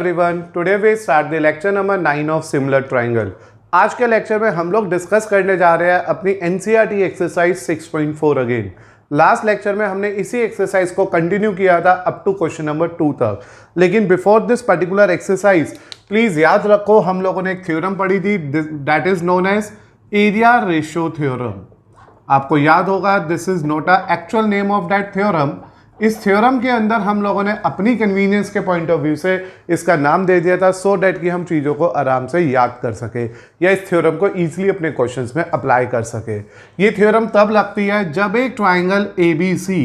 Everyone, today we start the lecture number 9 of similar triangle. आज के lecture में हम लोग डिस्कस करने जा रहे हैं अपनी NCERT exercise 6.4 again. Last lecture में हमने इसी एक्सरसाइज को कंटिन्यू किया था अप टू क्वेश्चन नंबर 2 तक। लेकिन before this particular exercise please याद रखो, हम लोगों ने एक थ्योरम पढ़ी थी that is known as area ratio theorem. आपको याद होगा, this is not a actual name of that theorem. इस थ्योरम के अंदर हम लोगों ने अपनी कन्वीनियंस के पॉइंट ऑफ व्यू से इसका नाम दे दिया था सो डैट कि हम चीज़ों को आराम से याद कर सके या इस थ्योरम को इजीली अपने क्वेश्चंस में अप्लाई कर सके। ये थ्योरम तब लगती है जब एक ट्राइंगल ABC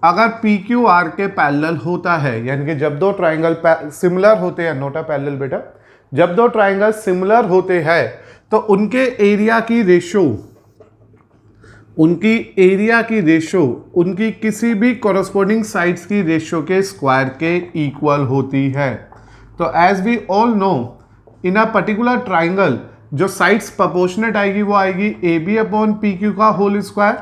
अगर PQR के पैरेलल होता है, यानी कि जब दो ट्राइंगल सिमिलर होते हैं, नोट अ पैरेलल बेटा, जब दो ट्राइंगल सिमिलर होते हैं तो उनके एरिया की रेशो उनकी किसी भी कॉरस्पॉन्डिंग साइड्स की रेशो के स्क्वायर के इक्वल होती है। तो as we all know, in a particular triangle जो साइड्स प्रोपोर्शनेट आएगी वो आएगी AB अपॉन PQ का whole square,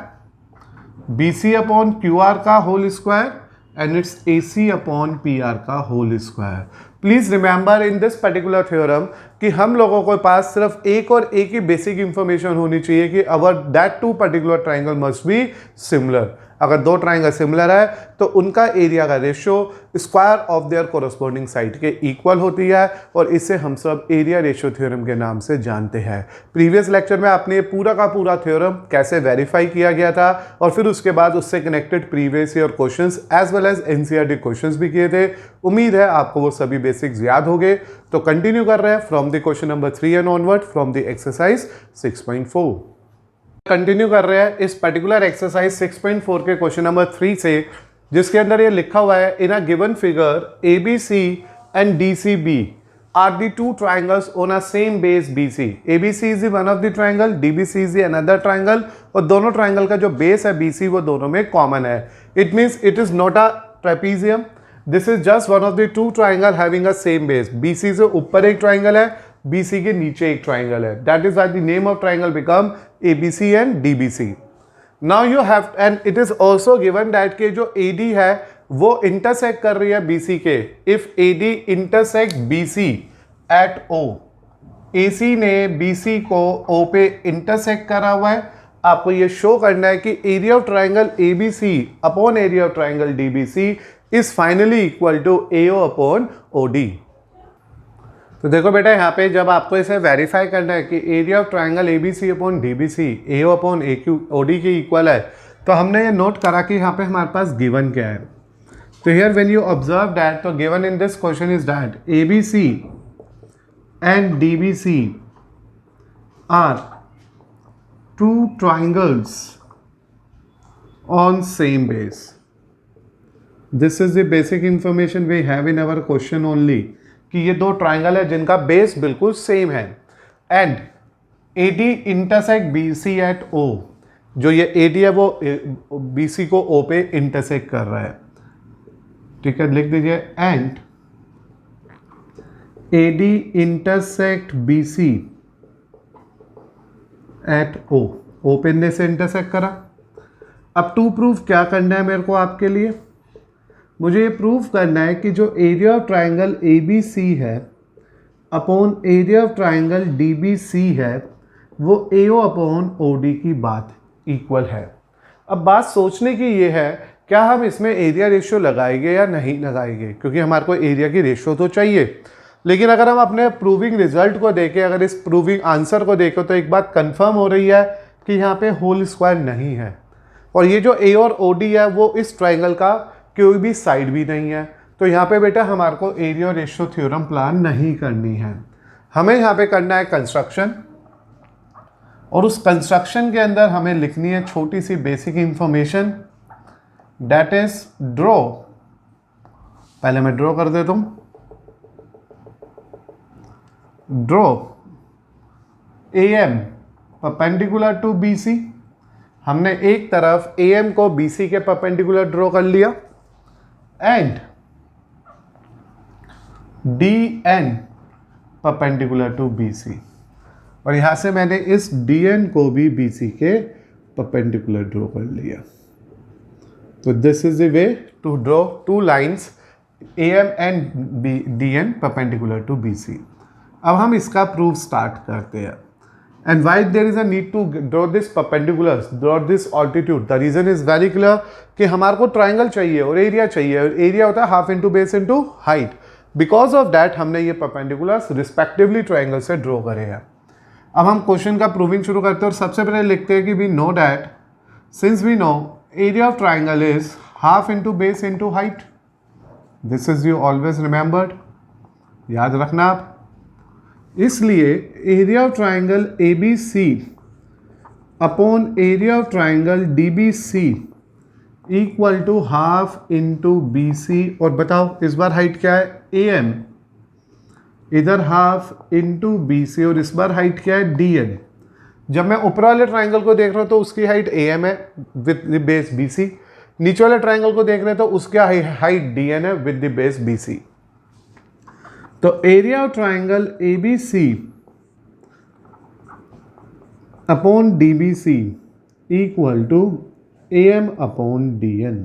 BC upon QR का whole square and it's AC upon PR का whole square. Please remember in this particular theorem कि हम लोगों के पास सिर्फ एक और एक ही बेसिक इंफॉर्मेशन होनी चाहिए कि our that two particular triangle must be similar. अगर दो ट्राइंगल सिमिलर है तो उनका एरिया का ratio square of their corresponding side के इक्वल होती है और इसे हम सब एरिया रेशियो थ्योरम के नाम से जानते हैं। प्रीवियस लेक्चर में आपने पूरा का पूरा थ्योरम कैसे वेरीफाई किया गया था और फिर उसके बाद उससे connected previous year questions as well as NCERT questions भी किए थे। उम्मीद है आपको वो सभी बेसिक्स याद हो गए। तो कंटिन्यू कर रहे हैं from the question number 3 and onward from the exercise 6.4। Continue कर रहे हैं इस पर्टिकुलर एक्सरसाइज 6.4 के क्वेश्चन नंबर 3 से, जिसके अंदर ये लिखा हुआ है in a given figure ABC and DCB are the two triangles on a same base BC। ABC is one of the triangle, DBC is another triangle और दोनों ट्राइंगल का जो बेस है BC वो दोनों में कॉमन है। It means it is not a trapezium, this is just one of the two triangle having a same base. BC से ऊपर एक ट्राइंगल है, BC के नीचे एक ट्राइंगल है। That is why the name of triangle become ABC and DBC. Now you have, and it is also given that के जो AD है वो इंटरसेक्ट कर रही है BC के। If AD intersect BC at O, AC ने BC को O पे इंटरसेक्ट करा हुआ है। आपको ये शो करना है कि area of triangle ABC upon area of triangle DBC is finally equal to AO upon OD। तो देखो बेटा, यहाँ पे जब आपको इसे वेरीफाई करना है कि area of triangle ABC upon DBC AO upon OD के इक्वल है, तो हमने ये नोट करा कि यहाँ पे हमारे पास गिवन क्या है। तो here when you observe that, तो given in this question is that ABC and DBC are two triangles on same base. This is the basic information we have in our question only कि ये दो triangle है जिनका base बिल्कुल same है and AD intersect BC at O। जो ये AD है वो BC को O पे इंटरसेक्ट कर रहा है, ठीक है, लिख दीजिए and AD intersect BC at O पे से इंटरसेक्ट करा। अब टू प्रूफ क्या करना है मेरे को आपके लिए, मुझे ये प्रूफ करना है कि जो एरिया ऑफ ट्राइंगल ABC है upon area of triangle DBC है वो AO अपॉन OD की बात इक्वल है। अब बात सोचने की ये है, क्या हम इसमें एरिया रेशियो लगाएंगे या नहीं लगाएंगे, क्योंकि हमारे को एरिया की रेशियो तो चाहिए। लेकिन अगर हम अपने प्रूविंग रिजल्ट को देखें, अगर इस प्रूविंग आंसर को देखें, तो एक बात कंफर्म हो रही है कि यहाँ पे होल स्क्वायर नहीं है और ये जो A और OD है वो इस ट्राइंगल का कोई भी साइड भी नहीं है। तो यहाँ पे बेटा हमारे को एरिया रेशियो थ्योरम प्लान नहीं करनी है, हमें यहाँ पे करना है कंस्ट्रक्शन। और उस कंस्ट्रक्शन के अंदर हमें लिखनी है छोटी सी basic information, that is draw. पहले मैं ड्रॉ कर देता हूँ। Draw AM perpendicular to BC। हमने एक तरफ AM को BC के परपेंडिकुलर ड्रॉ कर लिया and DN perpendicular to BC, और यहां से मैंने इस DN को भी BC के परपेंडिकुलर ड्रॉ कर लिया। तो this is the way to draw two lines AM and DN perpendicular to BC. अब हम इसका प्रूफ स्टार्ट करते हैं. And why there is a need to draw this perpendiculars, draw this altitude? The reason is very clear कि हमारे को triangle चाहिए और एरिया चाहिए, और एरिया होता है half into base into height. Because of that हमने ये परपेंडिकुलर्स रिस्पेक्टिवली ट्राइंगल से ड्रॉ करे हैं. अब हम क्वेश्चन का प्रूविंग शुरू करते हैं और सबसे पहले लिखते हैं कि we know that since we know area of triangle is half into base into height. This is you always remembered, याद रखना आप. इसलिए area of triangle A B C upon area of triangle D B C equal to half into B C. और बताओ इस बार height क्या है? A M. इधर हाफ इंटू बी सी और इस बार हाइट क्या है? D N. जब मैं ऊपर वाले ट्राइंगल को देख रहा हूं तो उसकी हाइट ए एम है with the base B C. नीचे वाले ट्राइंगल को देख रहे हैं तो उसका हाइट डी एन है with the base B C. तो area of triangle A B C upon D B C equal to AM upon DN.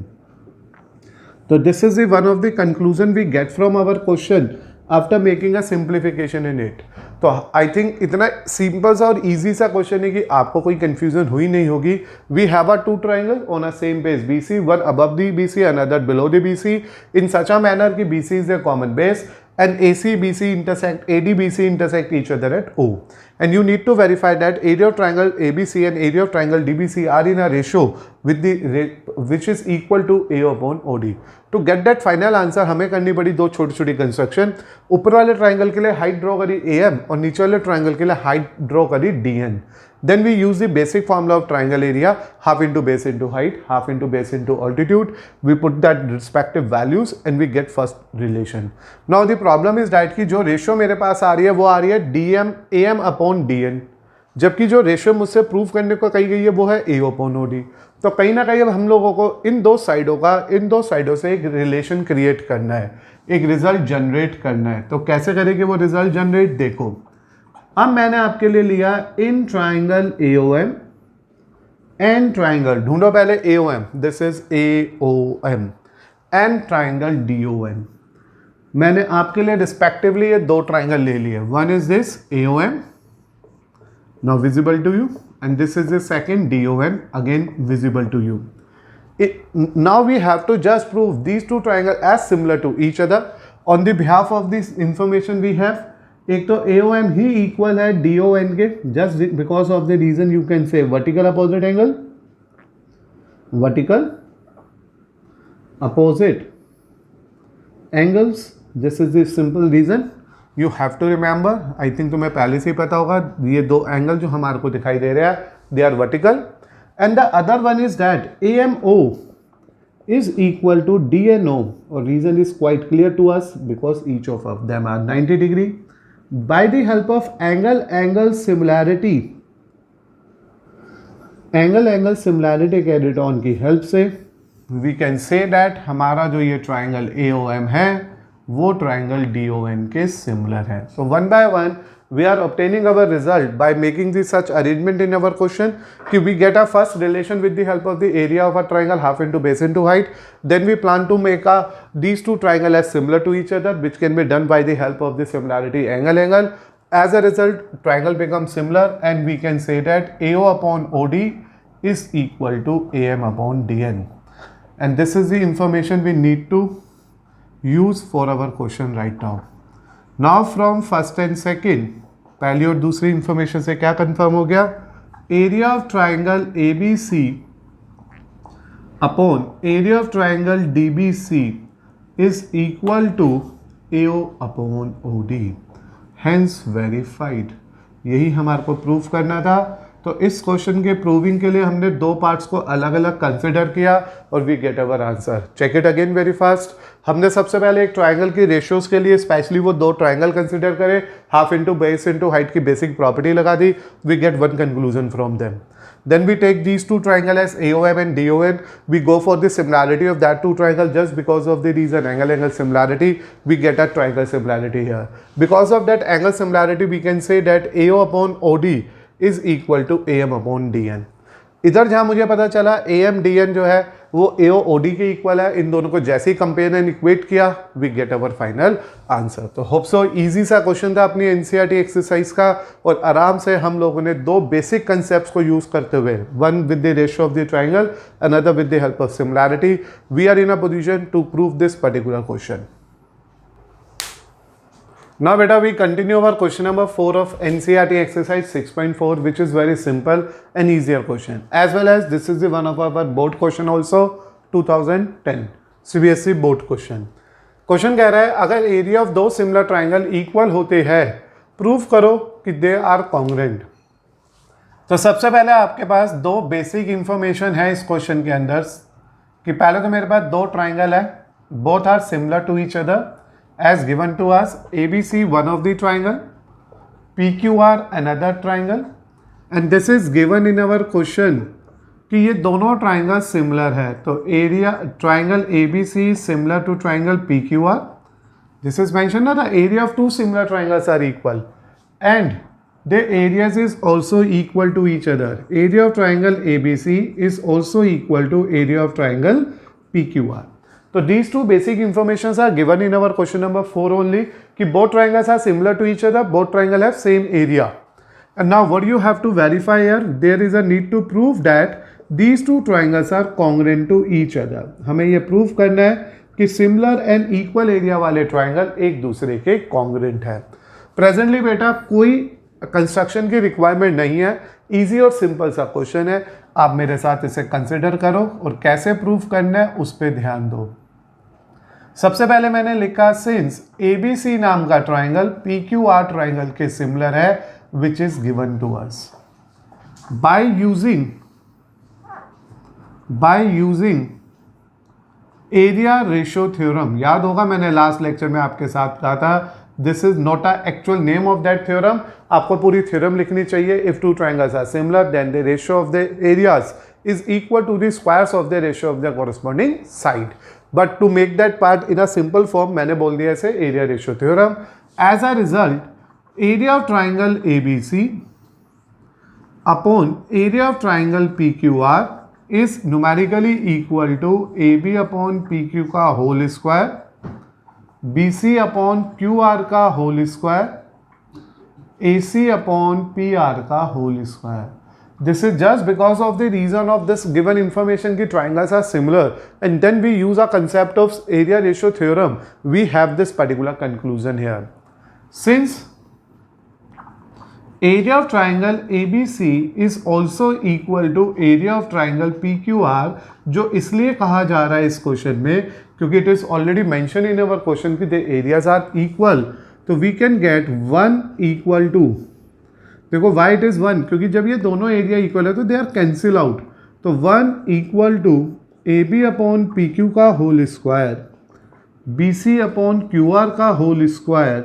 So this is the one of the conclusion we get from our question after making a simplification in it. तो I think इतना simple सा और easy सा question है कि आपको कोई confusion हुई नहीं होगी. We have a two triangle on a same base BC, one above the BC another below the BC in such a manner कि BC is a common base and AC BC intersect, AD BC intersect each other at O. And you need to verify that area of triangle ABC and area of triangle DBC are in a ratio with which is equal to A upon OD. To get that final answer हमें करनी पड़ी दो छोटी छोटी construction. ऊपर वाले triangle के लिए हाइट ड्रॉ करी AM और नीचे वाले ट्राइंगल के लिए हाइट ड्रॉ करी DN. Then we use the basic formula of triangle area, half into base into height, half into base into altitude. We put that respective values and we get first relation. Now the problem is that कि जो ratio मेरे पास आ रही है वो आ रही है DM AM upon DN, जबकि जो रेशियो मुझसे प्रूव करने को कही गई है वो है A upon OD. तो कहीं ना कहीं अब हम लोगों को इन दो साइडों से एक रिलेशन क्रिएट करना है, एक रिजल्ट जनरेट करना है. तो कैसे करेंगे वो रिजल्ट जनरेट? देखो अब मैंने आपके लिए लिया in triangle AOM and triangle, ढूंढो पहले AOM, this is AOM and triangle DOM. मैंने आपके लिए रिस्पेक्टिवली ये दो ट्राइंगल ले लिए. One is this AOM, now visible to you, and this is the second DOM, again visible to you. Now we have to just prove these two triangle as similar to each other on the behalf of this information we have. एक तो AOM ही equal है DON के, just because of the reason you can say vertical opposite angle, vertical opposite angles. This is the simple reason you have to remember. I think तुम्हें पहले से ही पता होगा ये दो एंगल जो हमारे को दिखाई दे रहे हैं they are vertical. And the other one is that AMO is equal to DNO, or reason is quite clear to us because each of them are 90 degree. By the help of angle similarity carried on की help से we can say that हमारा जो ये triangle AOM है वो triangle DON के similar है. So one by one we are obtaining our result by making the such arrangement in our question कि we get a first relation with the help of the area of a triangle half into base into height. Then we plan to make these two triangle as similar to each other, which can be done by the help of the similarity angle. As a result, triangle becomes similar and we can say that AO upon OD is equal to AM upon DN. And this is the information we need to use for our question right now. Now from first and second, पहली और दूसरी information से क्या confirm हो गया? Area of triangle ABC upon area of triangle DBC is equal to AO upon OD, hence verified. यही हमारे को प्रूव करना था. तो इस क्वेश्चन के प्रूविंग के लिए हमने दो पार्ट्स को अलग अलग कंसिडर किया और we get our answer. Check it again very fast. हमने सबसे पहले एक ट्राइंगल की रेशियोज के लिए स्पेशली वो दो ट्राइंगल कंसिडर करें, half into base into height की बेसिक प्रॉपर्टी लगा दी. We get one conclusion from them. Then we take these two triangle as AOM and DON. We go for the similarity of that two triangle just because of the reason angle similarity. We get a triangle similarity here. Because of that angle similarity, we can say that AO upon OD is equal to AM upon DN. इधर जहाँ मुझे पता चला AM DN जो है वो AOD के equal है। इन दोनों को जैसे ही कंपेयर एंड इक्वेट किया we get our final answer. तो होप सो इजी सा क्वेश्चन था अपनी NCERT एक्सरसाइज का, और आराम से हम लोगों ने दो बेसिक कंसेप्ट को यूज करते हुए, one with the ratio of the triangle, another with the help of similarity, we are in a position to prove this particular question. Now beta we continue our question number 4 of NCERT exercise 6.4, which is very simple and easier question, as well as this is the one of our board question also 2010 CBSE board question। Question कह रहा है अगर area of दो similar triangle equal होते हैं prove करो कि they are congruent. तो सबसे पहले आपके पास दो बेसिक इंफॉर्मेशन है इस क्वेश्चन के अंदर कि पहले तो मेरे पास दो ट्राइंगल है, both are similar to each other as given to us, ABC one of the triangle, PQR another triangle, and this is given in our question कि ये दोनों ट्राइंगल सिमिलर है। तो area triangle ABC similar to triangle PQR, this is mention ना, the area of two similar triangles are equal and their areas is also equal to each other. Area of triangle ABC is also equal to area of triangle PQR. So these two basic informations are given in our question number 4 only कि both triangles are similar to each other, both triangle have same area. And now what you have to verify here, there is a need to prove that these two triangles are congruent to each other. हमें ये prove करना है कि similar and equal area वाले triangle एक दूसरे के congruent है। Presently बेटा कोई कंस्ट्रक्शन की रिक्वायरमेंट नहीं है, इजी और सिंपल सा क्वेश्चन है, आप मेरे साथ इसे कंसिडर करो और कैसे प्रूफ करना है उस पर ध्यान दो। सबसे पहले मैंने लिखा सिंस ABC नाम का ट्राइंगल PQR ट्राइंगल के सिमिलर है which is given to us by using area ratio theorem. याद होगा मैंने लास्ट लेक्चर में आपके साथ कहा था this is not a actual name of that theorem, आपको पूरी थ्योरम लिखनी चाहिए। If two triangles are similar then the ratio of the areas is equal to the squares of the ratio of the corresponding side. But to make that part in a simple form, मैंने बोल दिया इसे area ratio theorem. As a result, area of triangle ABC upon area of triangle PQR is numerically equal to AB upon PQ का whole square, BC upon QR का whole square, AC upon PR का whole square. This is just because of the reason of this given information कि triangles are similar and then we use a concept of area ratio theorem, we have this particular conclusion here. Since area of triangle ABC is also equal to area of triangle PQR, जो इसलिए कहा जा रहा है इस question में क्योंकि it is already mentioned in our question कि the areas are equal, तो we can get 1 equal to, देखो वाई इट इज़ 1 क्योंकि जब ये दोनों एरिया इक्वल है तो दे आर कैंसिल आउट, तो 1 equal to AB upon PQ का whole square, BC upon QR का whole square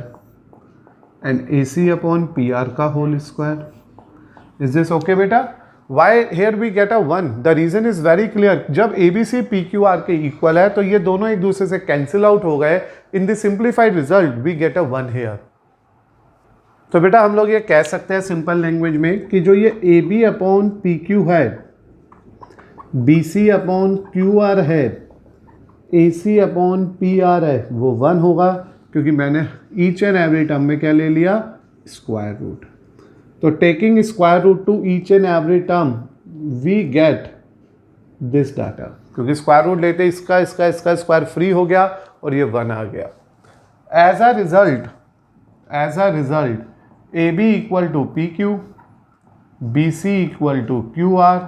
and AC upon PR का whole square. Is this okay बेटा? Why here we get a 1? The reason is very clear, जब ABC PQR के equal है तो ये दोनों एक दूसरे से कैंसिल आउट हो गए, in the simplified result we get a 1 here. तो बेटा हम लोग ये कह सकते हैं सिंपल लैंग्वेज में कि जो ये AB अपॉन PQ है, BC अपॉन QR है, AC अपॉन PR है, वो 1 होगा क्योंकि मैंने ईच एंड एवरी टर्म में क्या ले लिया? Square root. तो taking square root to each and every term we get this data, क्योंकि स्क्वायर रूट लेते इसका स्क्वायर फ्री हो गया और ये 1 आ गया। As a result AB equal to PQ, BC equal to QR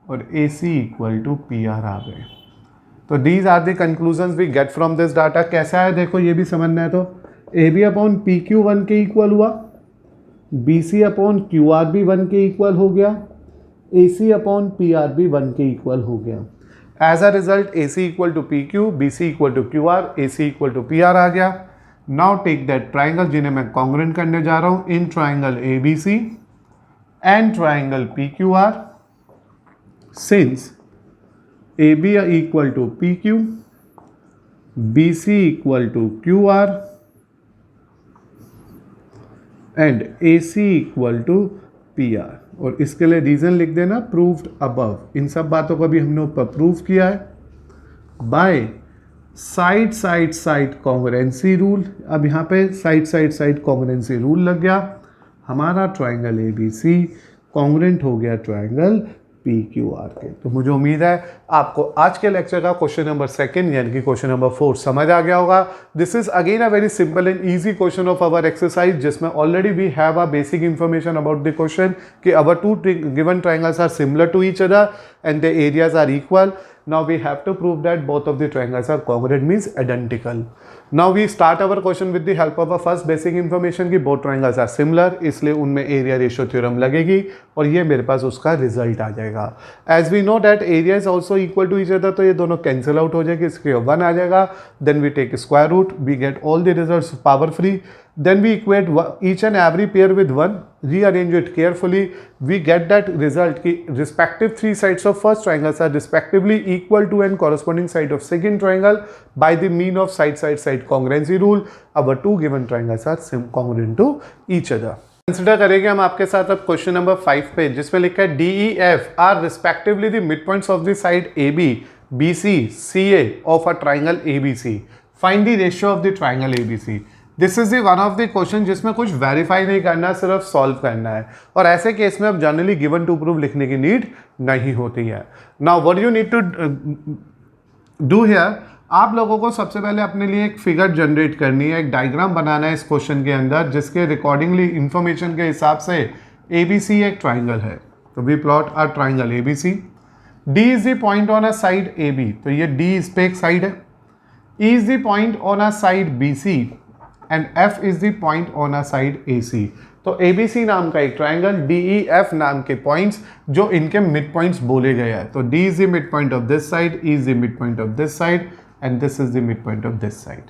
और AC इक्वल टू PR आ गए। तो these are the conclusions we get from this data. कैसा है देखो, ये भी समझना है। तो AB अपॉन PQ 1 के इक्वल हुआ, BC अपॉन QR भी 1 के इक्वल हो गया, AC अपॉन PR भी 1 के इक्वल हो गया। As a result AC equal to PQ, BC equal to QR, AC equal to PR आ गया। नाउ टेक दैट ट्राइंगल जिन्हें मैं कॉन्ग्रुएंट करने जा रहा हूं in triangle ABC and triangle PQR, since AB equal to PQ, BC equal to QR and AC equal to PR। और इसके लिए रीज़न लिख देना प्रूव्ड अबव। इन सब बातों को भी हमने ऊपर प्रूव किया है by side side side congruency rule. अब यहाँ पे side side side congruency rule लग गया, हमारा triangle A B C congruent हो गया ट्राइंगल पी क्यू आर के। तो मुझे उम्मीद है आपको आज के लेक्चर का क्वेश्चन नंबर 2 यानी कि क्वेश्चन नंबर 4 समझ आ गया होगा। This is again a very simple and easy question of our exercise, जिसमें already we have a basic information about the question कि our two given triangles are similar to each other and the areas are equal. Now we have to prove that both of the triangles are congruent, means identical. Now we start our question with the help of a first basic information कि both triangles are similar, इसलिए उनमें area ratio theorem लगेगी और ये मेरे पास उसका result आ जाएगा. As we know that area is also equal to each other, तो ये दोनों cancel out हो जाएगी, इसके 1 आ जाएगा. Then we take square root, we get all the results power free. Then we equate each and every pair with 1, rearrange it carefully, we get that result कि respective three sides of first triangles are respectively equal to and corresponding side of second triangle by the mean of side side side congruency rule. Our two given triangles are congruent to each other. Consider करेंगे हम आपके साथ अब question number 5 पे, जिसमें लिखा है DEF are respectively the midpoints of the side AB, BC, CA of a triangle ABC. Find the ratio of the triangle ABC. This is one of the question जिसमें कुछ वेरीफाई नहीं करना, सिर्फ solve करना है, और ऐसे केस में अब जनरली गिवन टू प्रूव लिखने की नीड नहीं होती है. Now what you need to do here, आप लोगों को सबसे पहले अपने लिए एक फिगर जनरेट करनी है, एक डायग्राम बनाना है इस क्वेश्चन के अंदर, जिसके रिकॉर्डिंगली इंफॉर्मेशन के हिसाब से ABC एक ट्राइंगल है. तो we plot our triangle ABC. D is the point on a side AB, तो ये D इस पे एक साइड है. E is the point on a side BC and F is the point on a side AC. तो ABC नाम का एक ट्राइंगल, DEF नाम के पॉइंट्स जो इनके मिड पॉइंट्स बोले गए हैं. तो D is the mid point of this side, E is the mid point of this side and this is the mid point of this side.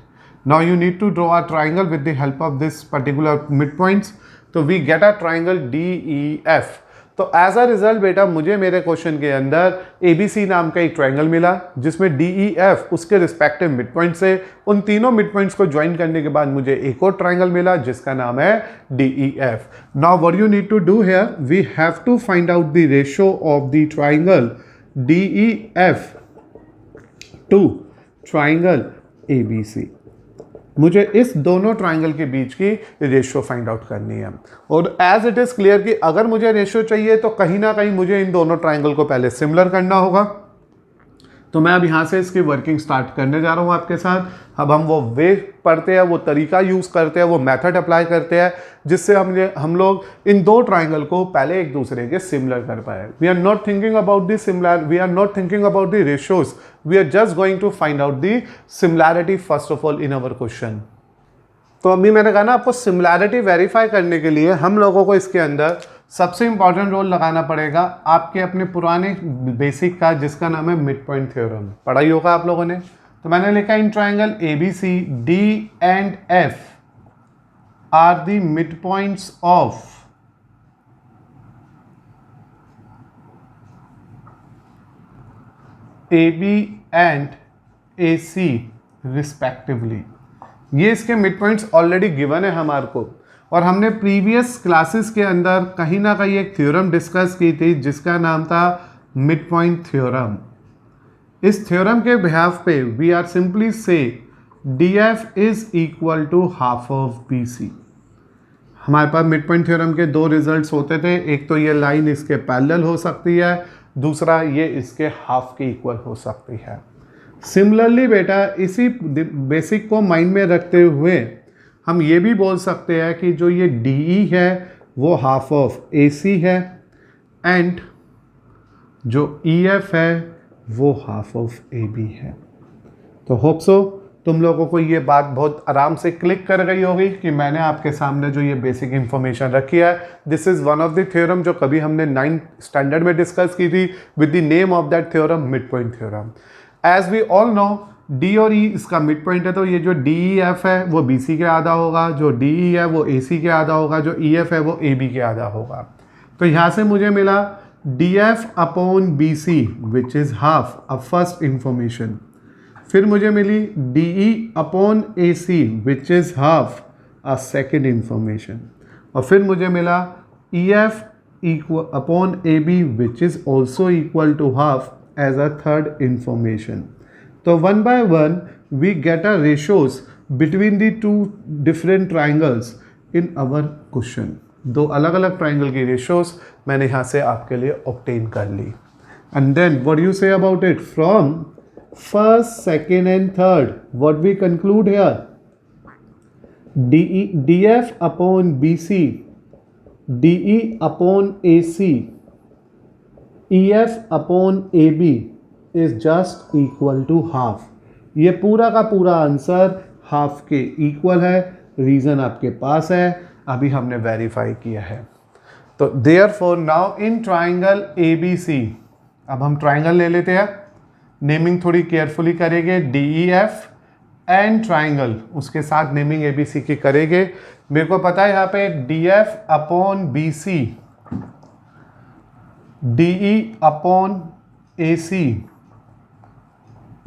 Now you need to draw a triangle with the help of this particular mid points. तो we get a triangle DEF. तो as a result बेटा मुझे मेरे question के अंदर ABC नाम का एक ट्राइंगल मिला, जिसमें DEF उसके रिस्पेक्टिव मिड पॉइंट से उन तीनों मिड पॉइंट्स को ज्वाइन करने के बाद मुझे एक और ट्राइंगल मिला जिसका नाम है DEF. Now what you need to do here, we have to find out the ratio of the triangle DEF to triangle ABC. मुझे इस दोनों ट्राइंगल के बीच की रेशियो फाइंड आउट करनी है, और एज इट इज़ क्लियर कि अगर मुझे रेशियो चाहिए तो कहीं ना कहीं मुझे इन दोनों ट्राइंगल को पहले सिमिलर करना होगा. तो मैं अब यहाँ से इसकी वर्किंग स्टार्ट करने जा रहा हूँ आपके साथ. अब हम वो वे पढ़ते हैं, वो तरीका यूज़ करते हैं, वो मेथड अप्लाई करते हैं, जिससे हम लोग इन दो ट्राइंगल को पहले एक दूसरे के सिमिलर कर पाए. We are not thinking about the similar, we are not thinking about the ratios, we are just going to find out the similarity first of all in our question. तो अभी मैंने कहा ना, आपको सिमिलैरिटी वेरीफाई करने के लिए हम लोगों को इसके अंदर सबसे इंपॉर्टेंट रोल लगाना पड़ेगा आपके अपने पुराने बेसिक का, जिसका नाम है मिड पॉइंट थ्योरम. पढ़ा ही होगा आप लोगों ने. तो मैंने लिखा in triangle ABC D and F are the mid points of AB and AC respectively. ये इसके मिड पॉइंट्स ऑलरेडी गिवन है हमारे को, और हमने प्रीवियस क्लासेस के अंदर कहीं ना कहीं एक थ्योरम डिस्कस की थी जिसका नाम था मिड पॉइंट थ्योरम. इस थ्योरम के बिहाफ पे we are simply say DF is equal to half of BC. हमारे पास मिड पॉइंट थ्योरम के दो रिजल्ट्स होते थे, एक तो ये लाइन इसके पैरेलल हो सकती है, दूसरा ये इसके हाफ के इक्वल हो सकती है. सिमिलरली बेटा इसी बेसिक को माइंड में रखते हुए हम ये भी बोल सकते हैं कि जो ये DE है वो हाफ ऑफ AC है एंड जो EF है वो हाफ ऑफ AB है. तो होप सो तुम लोगों को ये बात बहुत आराम से क्लिक कर गई होगी कि मैंने आपके सामने जो ये बेसिक इंफॉर्मेशन रखी है, this is one of the theorem जो कभी हमने 9th स्टैंडर्ड में डिस्कस की थी with the name of that theorem mid point theorem. As we all know D और E इसका मिड पॉइंट है, तो ये जो DEF है वो BC के आधा होगा, जो DE है वो AC के आधा होगा, जो EF है वो AB के आधा होगा. तो यहाँ से मुझे मिला DF upon BC which is half a first information. फिर मुझे मिली DE upon AC which is half a second information. और फिर मुझे मिला EF equal upon AB which is also equal to half as a third information. So one by one we get a ratios between the two different triangles in our question. दो अलग अलग triangle की ratios मैंने यहाँ से आपके लिए obtain कर ली. And then what do you say about it? From first, second and third, what we conclude here? DF upon BC, DE upon AC, EF upon AB is just equal to half. ये पूरा का पूरा answer half के equal है. Reason आपके पास है, अभी हमने वेरीफाई किया है. तो therefore now in triangle ABC, अब हम ट्राइंगल ले लेते हैं. नेमिंग थोड़ी केयरफुली करेंगे. DEF एंड ट्राइंगल, उसके साथ नेमिंग ABC की करेंगे. मेरे को पता है यहाँ पे DF upon BC, DE upon AC,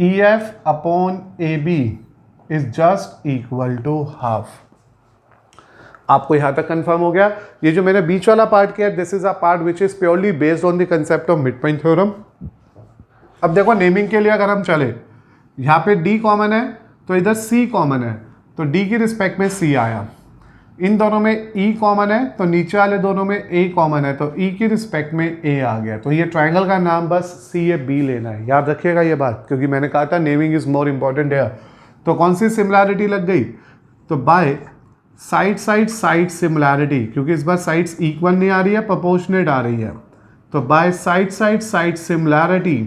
EF upon AB is just equal to half. आपको यहां तक कंफर्म हो गया. ये जो मैंने बीच वाला पार्ट किया, this is a part which is purely based on the concept of mid point theorem. अब देखो नेमिंग के लिए अगर हम चले, यहाँ पे D कॉमन है तो इधर C कॉमन है, तो D की रिस्पेक्ट में C आया. इन दोनों में E कॉमन है तो नीचे वाले दोनों में A कॉमन है, तो E की रिस्पेक्ट में A आ गया. तो ये ट्राइंगल का नाम बस CAB लेना है. याद रखिएगा ये बात, क्योंकि मैंने कहा था नेमिंग इज मोर इंपॉर्टेंट है. तो कौन सी सिमिलैरिटी लग गई? तो by side side side similarity, क्योंकि इस बार साइड्स इक्वल नहीं आ रही है, प्रोपोर्शनेट आ रही है. तो by side side side similarity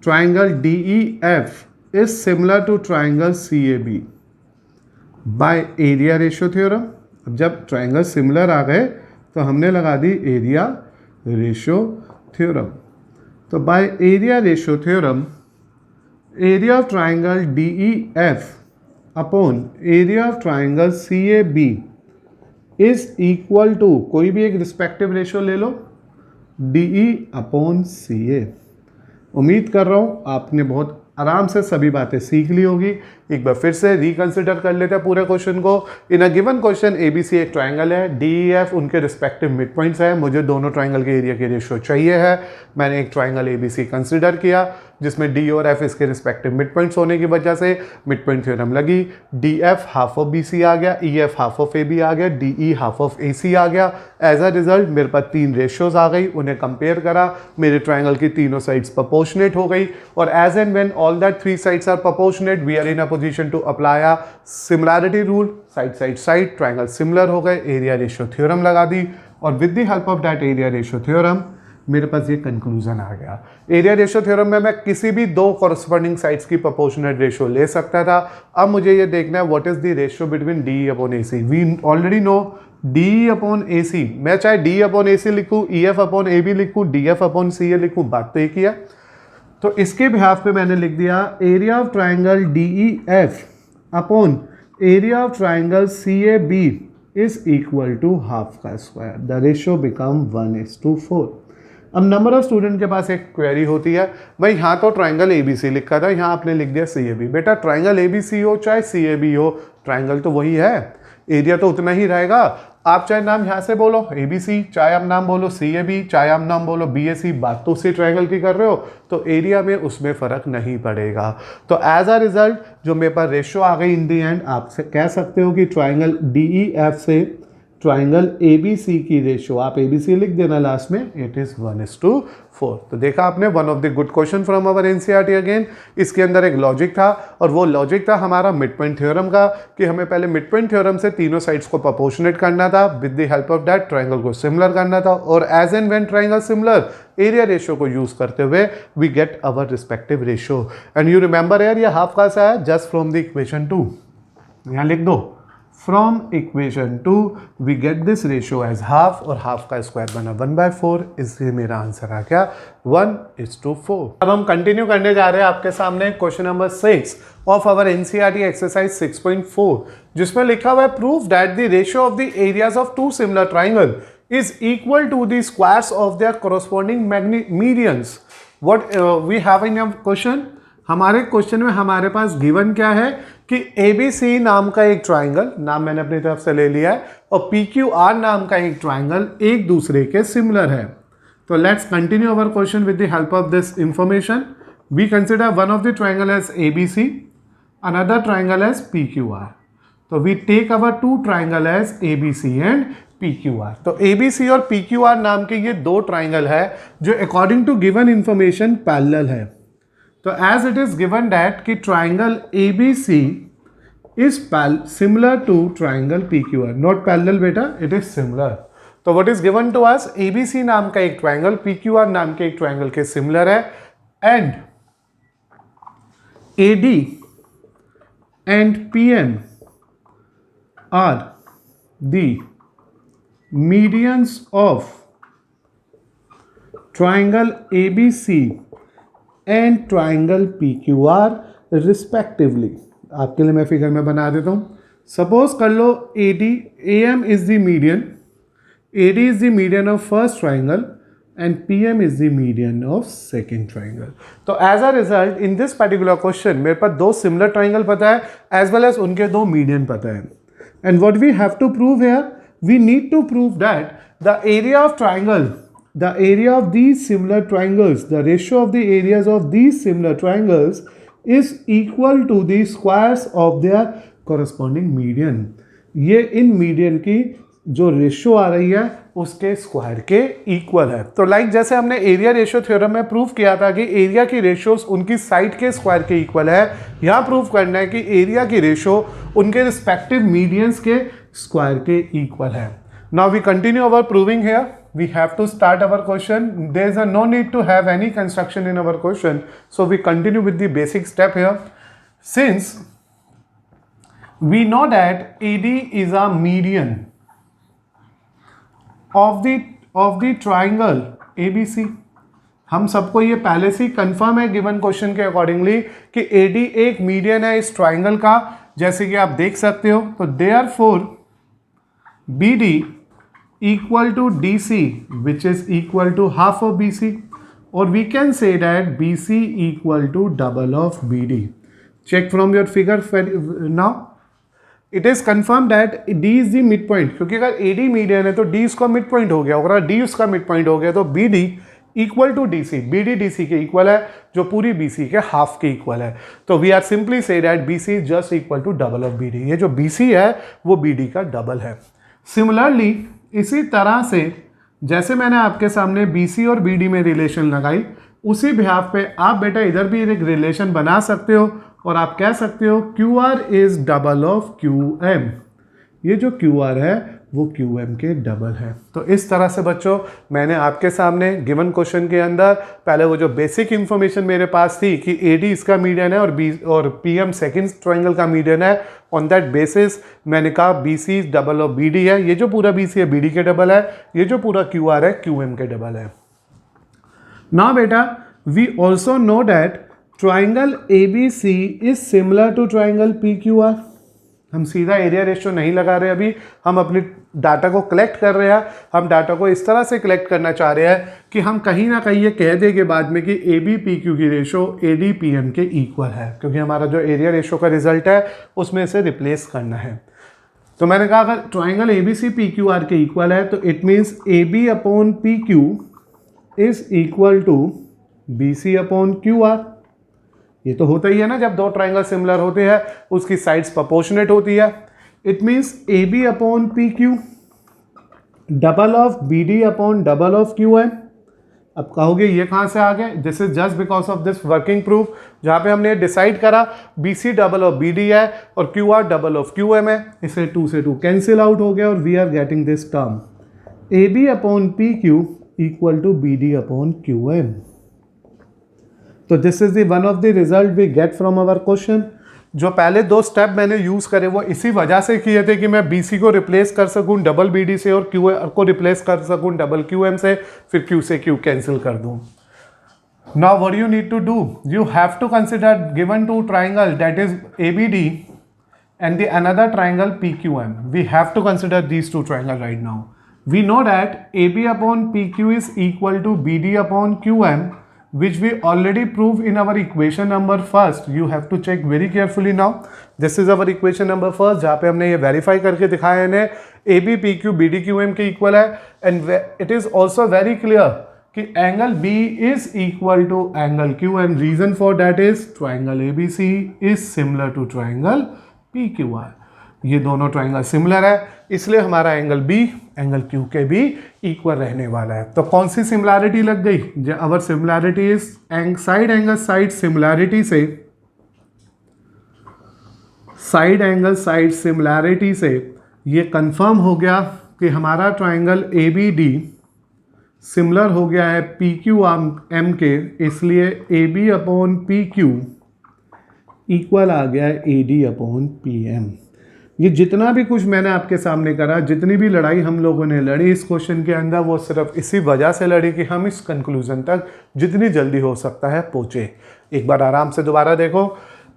triangle DEF is similar to triangle CAB by area ratio theorem. अब जब ट्राइंगल सिमिलर आ गए तो हमने लगा दी एरिया रेशियो थ्योरम. तो by area ratio theorem area of triangle DEF upon area of triangle CAB is equal to, कोई भी एक रिस्पेक्टिव रेशियो ले लो, DE अपॉन CA. उम्मीद कर रहा हूँ आपने बहुत आराम से सभी बातें सीख ली होगी. एक बार फिर से रिकंसिडर कर लेते हैं पूरे क्वेश्चन को. इन अ गिवन क्वेश्चन ABC एक ट्राइंगल है, DEF उनके रिस्पेक्टिव मिड पॉइंट्स है. मुझे दोनों ट्राइंगल के एरिया के रेशियो चाहिए है. मैंने एक ट्राइंगल ABC कंसिडर किया जिसमें D और F इसके रिस्पेक्टिव मिड पॉइंट्स होने की वजह से मिड पॉइंट थ्योरम लगी. DF हाफ ऑफ BC आ गया, EF हाफ ऑफ AB आ गया, DE हाफ ऑफ AC आ गया. एज अ रिजल्ट मेरे पास तीन रेशियोज आ गई. उन्हें कंपेयर करा, मेरे ट्राइंगल की तीनों साइड्स प्रोपोर्शनेट हो गई. और as and when all that three sides are proportionate we are in a position to apply a similarity rule. Side side side triangle similar हो गए, एरिया रेशियो थ्योरम लगा दी, और with the help of that area ratio theorem मेरे पास ये conclusion आ गया. Area ratio theorem में मैं किसी भी दो कॉरस्पॉन्डिंग साइड्स की प्रोपोर्शनेट रेशियो ले सकता था. अब मुझे ये देखना है what is the ratio between DE upon AC. We already know DE upon AC, मैं चाहे DE अपॉन AC लिखूँ, EF अपॉन AB लिखूँ, DF अपॉन CA लिखूँ, बात तो एक ही है. तो इसके बिहाफ पे मैंने लिख दिया area of triangle DEF upon area of triangle CAB is equal to half का स्क्वायर. The ratio become 1:4. अब नंबर ऑफ स्टूडेंट के पास एक क्वेरी होती है, भाई यहाँ तो ट्राइंगल ABC लिखा था, यहाँ आपने लिख दिया CAB. बेटा ट्राइंगल ABC हो चाहे CAB हो, ट्राइंगल तो वही है, एरिया तो उतना ही रहेगा. आप चाहे नाम यहाँ से बोलो ABC, चाहे आप नाम बोलो CAB, चाहे आप नाम बोलो BAC, बात तो उसी ट्राइंगल की कर रहे हो, तो एरिया में उसमें फ़र्क नहीं पड़ेगा. तो एज अ रिजल्ट जो मेरे पास रेशियो आ गई इन दी एंड, आप कह सकते हो कि ट्राइंगल DEF से ट्राइंगल ABC की रेशियो, आप ABC लिख देना लास्ट में, इट इज 1:4. तो देखा आपने, one of the good question from our NCERT again. इसके अंदर एक लॉजिक था, और वो लॉजिक था हमारा मिड पॉइंट थ्योरम का, कि हमें पहले मिड पॉइंट थ्योरम से तीनों साइड्स को प्रोपोर्शनेट करना था, with the help of that triangle को सिमिलर करना था, और as and when triangle similar area ratio को यूज करते हुए we get our respective ratio. And you remember यार, ये हाफ का सा है, जस्ट फ्रॉम द इक्वेशन 2. यहाँ लिख दो, from equation 2 we get this ratio as half, और हाफ का स्क्वायर बना 1/4. इसलिए मेरा आंसर आ गया 1:4. अब हम कंटिन्यू करने जा रहे हैं आपके सामने question number 6 of our NCERT exercise 6.4, जिसमें लिखा हुआ है prove that the ratio of the areas of two similar triangle is equal to the squares of their corresponding medians. What we have in your question, हमारे question में हमारे पास given क्या है कि ABC नाम का एक ट्राइंगल, नाम मैंने अपनी तरफ से ले लिया है, और PQR नाम का एक ट्राइंगल एक दूसरे के सिमिलर है। तो let's continue our question with the help of this information. We consider one of the triangle as ABC, another triangle as PQR। तो we take our two triangle as ABC and PQR। तो ABC और PQR नाम के ये दो triangle है जो according to given information parallel है। तो as it is given that कि triangle ABC is similar to triangle PQR, not parallel बेटा, इट इज सिमिलर। तो what is given to us, ABC नाम का एक ट्राइंगल PQR नाम के एक ट्राइंगल के सिमिलर है, and AD and PM are the medians of triangle ABC and triangle PQR respectively। आपके लिए मैं फिगर में बना देता हूँ। सपोज कर लो AM is the median, AD is the median of first triangle and PM is the median of second triangle। तो as a result in this particular question मेरे पास दो similar triangle पता है as well as उनके दो median पता है। And what we have to prove here, we need to prove that the area of triangle, the area of these similar triangles, the ratio of the areas of these similar triangles is equal to the squares of their corresponding median। ये इन median की जो ratio आ रही है उसके square के equal है। तो like जैसे हमने एरिया रेशियो थ्योरम में प्रूव किया था कि एरिया की रेशियोज उनकी साइड के स्क्वायर के इक्वल है, यहाँ प्रूव करना है कि एरिया की रेशियो उनके रिस्पेक्टिव मीडियंस के स्क्वायर के इक्वल है। Now we continue our proving here. We have to start our question. There is no need to have any construction in our question, so we continue with the basic step here. Since we know that AD is a median of the triangle ABC, हम सबको ये पहले से ही confirm है given question के accordingly कि AD एक मीडियन है इस ट्राइंगल का, जैसे कि आप देख सकते हो। तो therefore BD equal to DC which is equal to half of BC, और we can say that BC equal to double of BD। Check from your figure now, it is confirm that D is the mid point, क्योंकि अगर AD median है तो D उसका mid point हो गया, अगर D उसका मिड पॉइंट हो गया तो BD equal to DC, BD DC के इक्वल है जो पूरी BC के हाफ के इक्वल है। तो we are simply say that BC is just equal to double of BD। ये जो BC है वो BD का डबल है। सिमिलरली इसी तरह से जैसे मैंने आपके सामने BC और BD में रिलेशन लगाई, उसी बिहाफ पे आप बेटा इधर भी एक रिलेशन बना सकते हो और आप कह सकते हो QR is double of QM। ये जो QR है वो QM के डबल है। तो इस तरह से बच्चों मैंने आपके सामने गिवन क्वेश्चन के अंदर पहले वो जो बेसिक इंफॉर्मेशन मेरे पास थी कि AD इसका मीडियन है और PM सेकंड ट्रायंगल का मीडियन है, ऑन दैट बेसिस मैंने कहा BC डबल ऑफ BD है। ये जो पूरा BC है BD के डबल है, ये जो पूरा QR है QM के डबल है। नाउ बेटा we also know that triangle ABC is similar to triangle PQR। हम सीधा एरिया रेशियो नहीं लगा रहे, अभी हम अपने डाटा को कलेक्ट कर रहे हैं। हम डाटा को इस तरह से कलेक्ट करना चाह रहे हैं कि हम कहीं ना कहीं ये कह देंगे बाद में कि AB PQ की रेशियो AD PM के इक्वल है, क्योंकि हमारा जो एरिया रेशियो का रिजल्ट है उसमें से रिप्लेस करना है। तो मैंने कहा अगर ट्राइंगल ABC PQR के इक्वल है तो it means AB upon PQ is equal to BC upon QR। ये तो होता ही है ना, जब दो ट्राइंगल सिमिलर होते हैं उसकी साइड्स प्रोपोर्शनेट होती है। It means AB upon PQ double of BD upon double of QM। अब कहोगे ये कहाँ से आ गए? This is just because of this working proof, जहाँ पे हमने डिसाइड करा BC डबल ऑफ BD है और QR डबल ऑफ QM है। इसे 2 से 2 कैंसिल आउट हो गया और we are getting this term AB upon PQ equal to BD upon QM। तो this is the one of the result we get from our question. जो पहले दो स्टेप मैंने यूज करे वो इसी वजह से किए थे कि मैं BC को रिप्लेस कर सकूं डबल BD से और QM को रिप्लेस कर सकूं डबल QM से, फिर Q से Q कैंसिल कर दूं। Now what you need to do, you have to consider given two triangle that is ABD and the another triangle PQM. We have to consider these two triangles right now. We know that AB upon PQ is equal to BD upon QM. which we already proved in our equation number first. You have to check very carefully now. This is our equation number first, जहाँ पे हमने ये verify करके दिखाया है A B P Q B D Q M के equal है, and it is also very clear कि angle B is equal to angle Q, and reason for that is triangle A B C is similar to triangle P Q R. ये दोनों triangle similar है, इसलिए हमारा angle B angle Q के भी equal रहने वाला है. तो कौन सी सिमिलैरिटी लग गई? Our similarity is side angle side similarity से, साइड एंगल साइड सिमिलैरिटी से ये कंफर्म हो गया कि हमारा triangle A B D similar हो गया है पी क्यू एम के, इसलिए A B upon P Q equal आ गया है A D upon P M. ये जितना भी कुछ मैंने आपके सामने करा, जितनी भी लड़ाई हम लोगों ने लड़ी इस क्वेश्चन के अंदर, वो सिर्फ इसी वजह से लड़ी कि हम इस कंक्लूजन तक जितनी जल्दी हो सकता है पहुंचे. एक बार आराम से दोबारा देखो.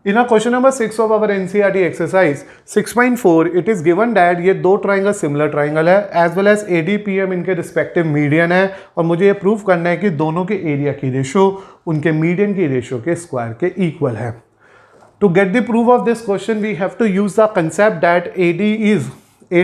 In question number 6 of our NCERT exercise 6.4 it is given that ये दो ट्राइंगल सिमिलर ट्राइंगल है, एज वेल एज एडीपीएम इनके रिस्पेक्टिव मीडियन है, और मुझे ये प्रूव करना है कि दोनों के एरिया की रेशो उनके मीडियन की रेशो के स्क्वायर के इक्वल है. To get the proof of this question, we have to use the concept that AD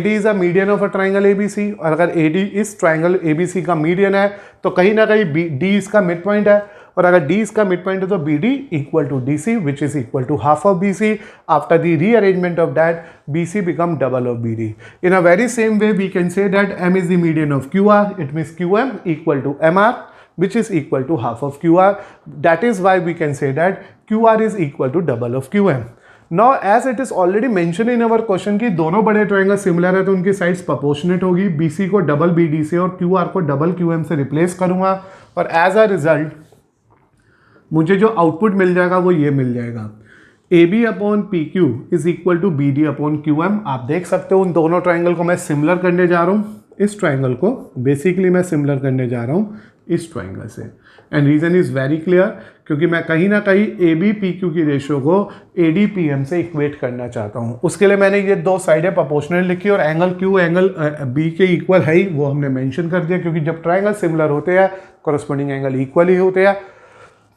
is a median of a triangle ABC. और अगर AD इस triangle ABC का median है तो कहीं ना कहीं D इसका मिड पॉइंट है, और अगर D इसका मिड पॉइंट है तो BD equal to DC, which is equal to half of BC. After the rearrangement of that, BC become double of BD. In a very same way, we can say that M is the median of QR. It means QM equal to MR, which is equal to half of QR. That is why we can say that QR is equal to double of QM. Now as it is already mentioned in our question कि दोनों बड़े triangle similar है तो उनकी sides proportionate होगी. BC को double BD से और QR को डबल QM से रिप्लेस करूंगा, और एज अ रिजल्ट मुझे जो आउटपुट मिल जाएगा वो ये मिल जाएगा, AB upon P Q is equal to BD upon QM. आप देख सकते हो उन दोनों ट्राइंगल को मैं सिमिलर करने जा रहा हूँ. इस ट्राइंगल को बेसिकली मैं सिमिलर करने जा रहा हूँ इस ट्राइंगल से, and reason is very clear, क्योंकि मैं कहीं ना कहीं ए बी पी क्यू की रेशियो को ए डी पी एम से इक्वेट करना चाहता हूँ. उसके लिए मैंने ये दो साइडें प्रोपोर्शनल लिखी, और एंगल क्यू एंगल बी के इक्वल है ही वो हमने मेंशन कर दिया, क्योंकि जब ट्राइंगल सिमिलर होते हैं कॉरस्पॉन्डिंग एंगल इक्वल ही होते हैं.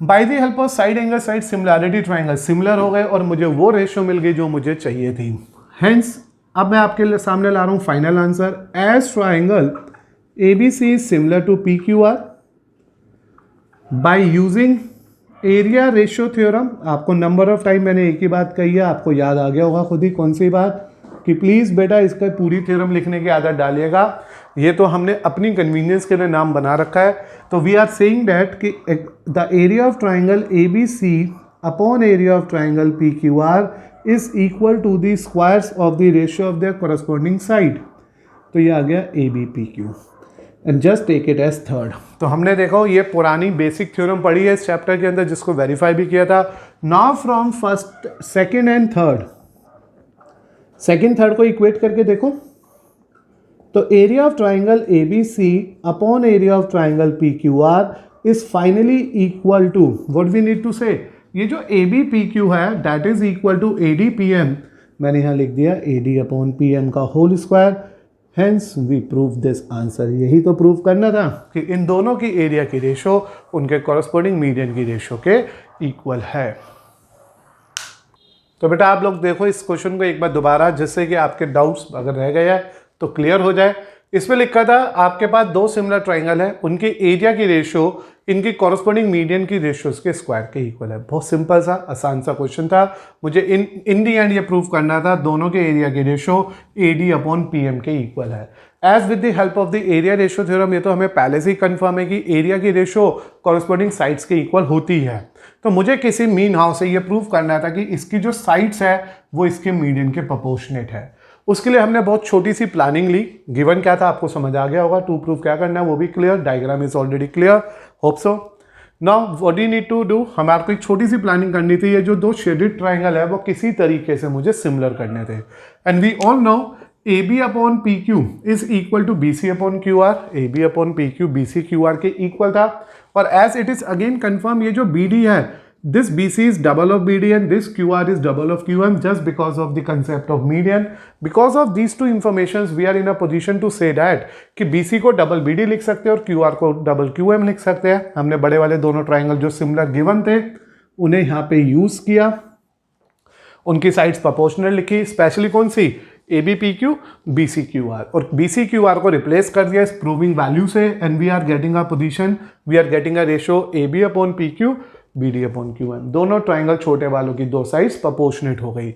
By the help of side angle side similarity triangle similar हो गए और मुझे वो रेशियो मिल गई जो मुझे चाहिए थी. हेंस अब मैं आपके सामने ला रहा हूँ final answer. As triangle A B C is similar to P Q R by using area ratio theorem. आपको नंबर ऑफ टाइम मैंने एक ही बात कही है, आपको याद आ गया होगा खुद ही कौन सी बात, कि प्लीज़ बेटा इसका पूरी थ्योरम लिखने की आदत डालिएगा. ये तो हमने अपनी कन्वीनियंस के लिए नाम बना रखा है. तो वी आर सेइंग दैट कि the area of triangle A B C upon area of triangle P Q R is equal to the squares of the ratio of their corresponding side. तो ये आ गया A B P Q, and just take it as third. तो हमने देखो ये पुरानी basic theorem पढ़ी है इस चैप्टर के अंदर, जिसको वेरीफाई भी किया था. Now from first second and third, second third को इक्वेट करके देखो. तो area of triangle A B C upon area of triangle P Q R is finally equal to what we need to say. ये जो A B P Q है that is equal to A D P M. मैंने यहाँ लिख दिया A D upon P M का whole square. Hence we prove this answer. यही तो प्रूव करना था कि इन दोनों की एरिया की रेशो उनके कॉरस्पॉन्डिंग मीडियन की रेशो के इक्वल है. तो बेटा आप लोग देखो इस क्वेश्चन को एक बार दोबारा, जिससे कि आपके डाउट्स अगर रह गए हैं तो क्लियर हो जाए. इसमें लिखा था आपके पास दो सिमिलर ट्राइंगल है, उनके एरिया की रेशो इनकी कॉरस्पॉन्डिंग मीडियन की रेशियोज के स्क्वायर के इक्वल है. बहुत सिंपल सा आसान सा क्वेश्चन था. मुझे इन दी एंड ये प्रूव करना था दोनों के एरिया की ratio A D upon P M के इक्वल है. As with the help of the area ratio theorem, ये तो हमें पहले से ही कंफर्म है कि एरिया की रेशो कॉरस्पॉन्डिंग साइड्स के इक्वल होती है. तो मुझे किसी मीन हाउ से ये प्रूव करना था कि इसकी जो साइड्स है वो इसके मीडियन के प्रोपोर्शनेट है. उसके लिए हमने बहुत छोटी सी प्लानिंग ली. गिवन क्या था आपको समझ आ गया होगा. टू प्रूफ क्या करना है वो भी clear. Diagram is already clear, hope so. Now what you need to do, हमारे को एक छोटी सी प्लानिंग करनी थी. ये जो दो शेडेड ट्राइंगल है वो किसी तरीके से मुझे सिमिलर करने थे. And we all know A B upon P Q is equal to B C upon Q R. A B upon P Q B C Q R के इक्वल था. और as it is again confirm, ये जो B D है this BC is double of BD and this QR is double of QM just because of the concept of median. Because of these two informations we are in a position to say that कि BC को double BD लिख सकते हैं और QR को double QM लिख सकते हैं. हमने बड़े वाले दोनों ट्राइंगल जो सिमिलर गिवन थे उन्हें यहाँ पे यूज किया, उनकी साइड्स प्रोपोर्शनल लिखी, स्पेशली कौन सी ABPQ BCQR, और BCQR को रिप्लेस कर दिया इस प्रूविंग वैल्यू से and we are getting a position, we are getting a ratio AB upon PQ BD upon QM. दोनों ट्राइंगल छोटे वालों की दो साइड्स प्रोपोर्शनेट हो गई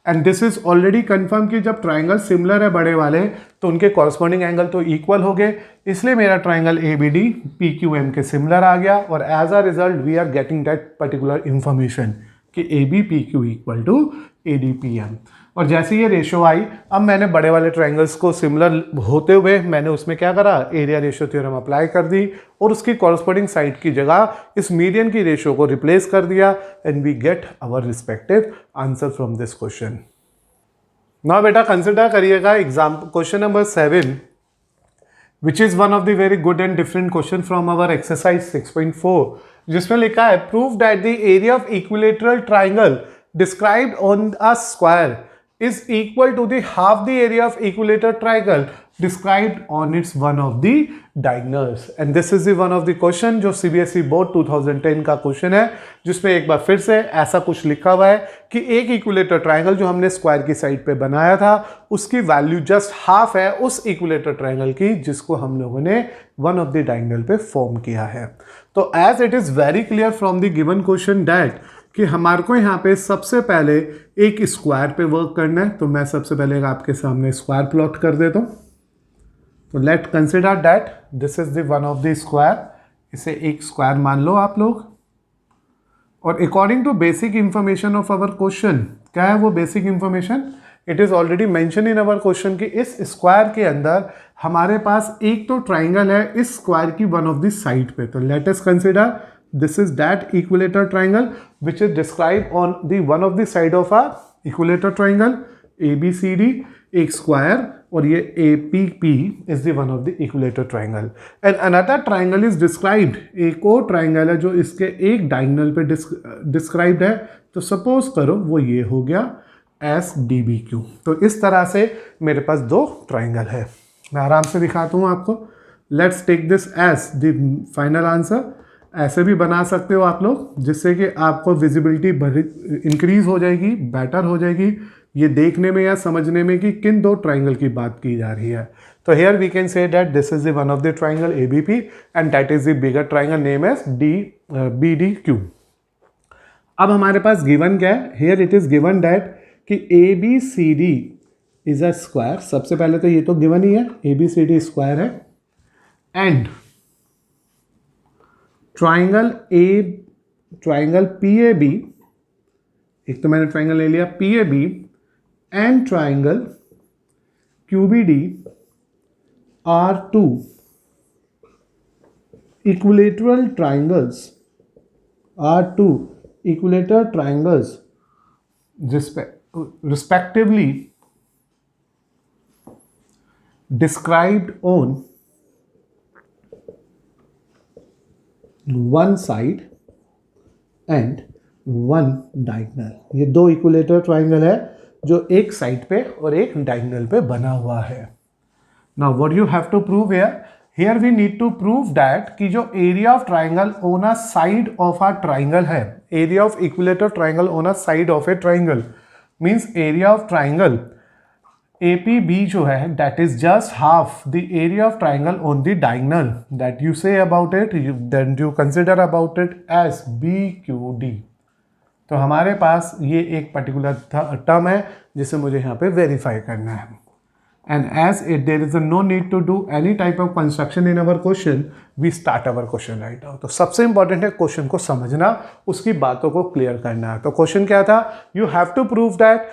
and this is already confirm कि जब ट्राइंगल सिमिलर है बड़े वाले तो उनके कॉरस्पॉन्डिंग एंगल तो इक्वल हो गए, इसलिए मेरा ट्राइंगल ABD PQM के सिमिलर आ गया और as a result we are getting that particular information कि ABPQ इक्वल टू ADPM. और जैसे ये रेशो आई, अब मैंने बड़े वाले ट्राइंगल्स को सिमिलर होते हुए मैंने उसमें क्या करा, एरिया रेशो थ्योरम अप्लाई कर दी और उसकी कॉरस्पॉन्डिंग साइड की जगह इस मीडियन की रेशो को रिप्लेस कर दिया and we get our respective answer from this question. Now बेटा कंसिडर करिएगा example question number 7 which is one of the very good and different question from our exercise 6.4 जिसमें लिखा है prove that the area of equilateral triangle described on a square is equal to the half the area of equilateral triangle described on its one of the diagonals. And this is the one of the question जो CBSE board 2010 का question है जिसमें एक बार फिर से ऐसा कुछ लिखा हुआ है कि एक इक्विलेटर ट्राइंगल जो हमने स्क्वायर की साइड पे बनाया था उसकी वैल्यू जस्ट हाफ है उस इक्विलेटर ट्राइंगल की जिसको हम लोगों ने वन ऑफ द डायगोनल पे फॉर्म किया है. तो as it is very clear from the given question that कि हमारे को यहाँ पे सबसे पहले एक स्क्वायर पे वर्क करना है, तो मैं सबसे पहले आपके सामने स्क्वायर प्लॉट कर देता हूँ. तो let consider that this is the one of the square, इसे एक स्क्वायर मान लो आप लोग. और according to basic information of our question, क्या है वो basic information, it is already mention in our question कि इस स्क्वायर के अंदर हमारे पास एक तो ट्राइंगल है इस स्क्वायर की वन ऑफ द साइड पे. तो let us consider this is that equilateral triangle which is described on the one of the side of a equilateral triangle ABCD, एक स्क्वायर, और ये APP is the one of the equilateral triangle and another triangle is described, एक और triangle है जो इसके एक diagonal पे डिस्क्राइब्ड है. तो सपोज करो वो ये हो गया SDBQ. तो इस तरह से मेरे पास दो ट्राइंगल है. मैं आराम से दिखाता हूँ आपको. Let's take this as the final answer. ऐसे भी बना सकते हो आप लोग जिससे कि आपको विजिबिलिटी इंक्रीज हो जाएगी, बेटर हो जाएगी ये देखने में या समझने में कि किन दो ट्राइंगल की बात की जा रही है. तो here we can say that this is the one of the triangle ABP and that is the bigger triangle name as BDQ. अब हमारे पास गिवन क्या है, here it is given that कि ABCD इज अ स्क्वायर. सबसे पहले तो ये तो गिवन ही है, ABCD स्क्वायर है एंड ट्राइंगल PAB, एक तो मैंने ट्राइंगल ले लिया PAB and triangle QBD are two equilateral triangles respectively described on one side and one diagonal. ये दो इक्विलेटर ट्राइंगल है जो एक साइड पे और एक डायगोनल पे बना हुआ है. Now what you have to prove here we need to prove that कि जो area of triangle on a side of a triangle है, area of equilateral triangle on a side of a triangle means area of triangle APB जो है that is just half the area of triangle on the diagonal that you say about it, then you consider about it as BQD. तो हमारे पास ये एक particular term है जिसे मुझे यहाँ पे वेरीफाई करना है. And as there is no need to do any type of construction in our question, we start our question right now. तो सबसे इंपॉर्टेंट है क्वेश्चन को समझना, उसकी बातों को क्लियर करना. तो क्वेश्चन क्या था? You have to prove that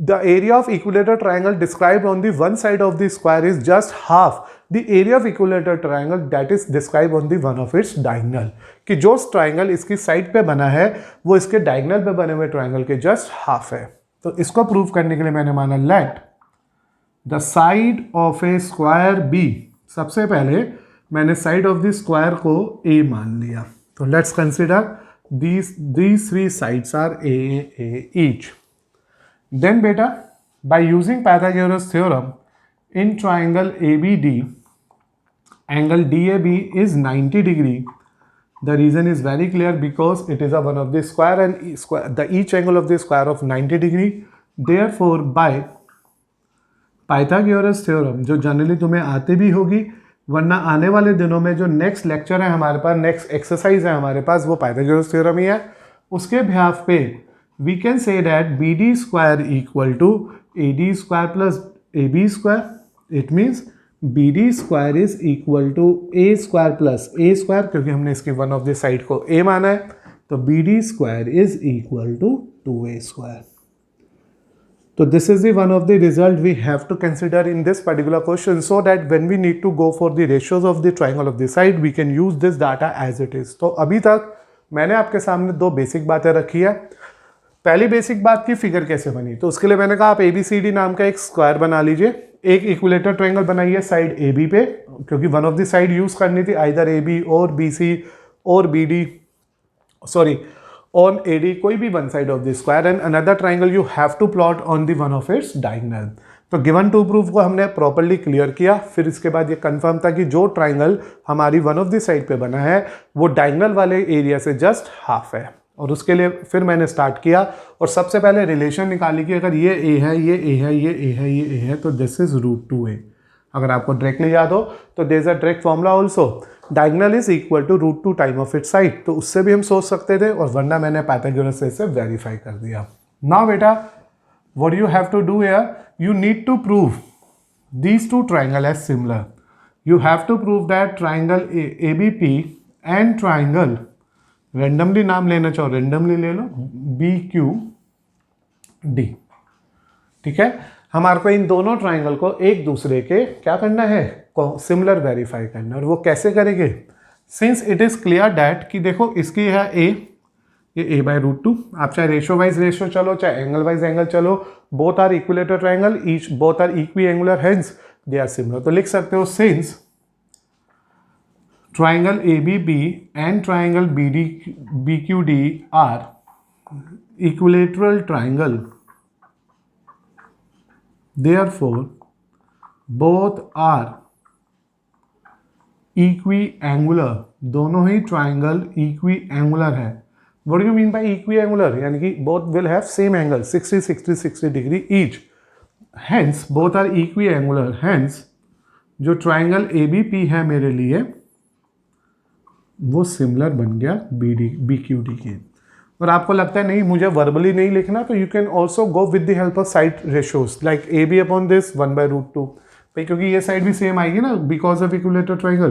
the area of equilateral triangle described on the one side of the square is just half the area of equilateral triangle that is described on the one of its diagonal. कि जो triangle इसकी side पे बना है वो इसके diagonal पे बने हुए ट्राइंगल के जस्ट हाफ है. तो इसको प्रूव करने के लिए मैंने माना let the side of A square B. सबसे पहले मैंने साइड ऑफ द स्क्वायर को A मान लिया. तो let's consider these three sides are a each. Then beta, by using Pythagoras theorem in triangle ABD, angle DAB is 90 degree. The reason is very clear because it is a one of the square and the each angle of the square of 90 degree. Therefore, by Pythagoras theorem, जो generally तुम्हें आती भी होगी, वरना आने वाले दिनों में जो नेक्स्ट लेक्चर है हमारे पास, नेक्स्ट एक्सरसाइज है हमारे पास, वो पाइथागोरस थ्योरम ही है. उसके बिहाफ पे we can say that B D square equal to A D square plus A B square. It means B D square is equal to A square plus A square, क्योंकि हमने इसकी one of the side को ए माना है. तो B D square is equal to 2a square. So this is the one of the result we have to consider in this particular question, so that when we need to go for the ratios of the triangle of the side, we can use this data as it is. तो अभी तक मैंने आपके सामने दो basic बातें रखी है. पहली बेसिक बात की फिगर कैसे बनी, तो उसके लिए मैंने कहा आप ABCD नाम का एक स्क्वायर बना लीजिए. एक इक्विलेटर ट्रायंगल बनाइए साइड AB पे, क्योंकि one of the side use करनी थी, आइदर AB और BC और BD, सॉरी on AD, कोई भी one side of the square, and another triangle you have to plot on the one of its diagonal. तो given to proof को हमने properly clear किया. फिर इसके बाद ये कंफर्म था कि जो ट्राइंगल हमारी वन ऑफ द साइड पे बना है वो डायगोनल वाले एरिया से जस्ट हाफ है. और उसके लिए फिर मैंने स्टार्ट किया और सबसे पहले रिलेशन निकाली कि अगर ये A है, ये A है, ये A है, ये A है, तो दिस इज √2a. अगर आपको डायरेक्टली याद हो तो there is a direct formula also, diagonal is equal to √2 time of its side. तो उससे भी हम सोच सकते थे, और वरना मैंने पाइथागोरस से इसे वेरीफाई कर दिया. नाउ बेटा, what you have to do here, you need to prove these two triangle as similar. You have to prove that triangle ABP and triangle, randomly नाम लेना चाहो रेंडमली ले लो, BQD. ठीक है, हमारे को इन दोनों ट्राइंगल को एक दूसरे के क्या करना है, सिमिलर वेरीफाई करना. और वो कैसे करेंगे, since it is clear that कि देखो इसकी है A, ये A/√2. आप चाहे रेशो वाइज रेशो चलो, चाहे एंगल वाइज एंगल चलो, both are equilateral triangle, each both are equiangular, hence they are similar. तो लिख सकते हो since triangle ABB and triangle BQD are equilateral triangle, therefore both are equiangular. दोनों ही triangle equiangular है. What do you mean by equiangular? यानी कि both will have same angle 60 degree each. Hence both are equiangular. Hence जो triangle ABP है मेरे लिए वो similar बन गया BQD के. और आपको लगता है नहीं मुझे वर्बली नहीं लिखना, तो you can also go with the help of side ratios like AB upon this 1/√2. भाई क्योंकि ये साइड भी सेम आएगी ना बिकॉज ऑफ इक्विलेटर ट्राइंगल,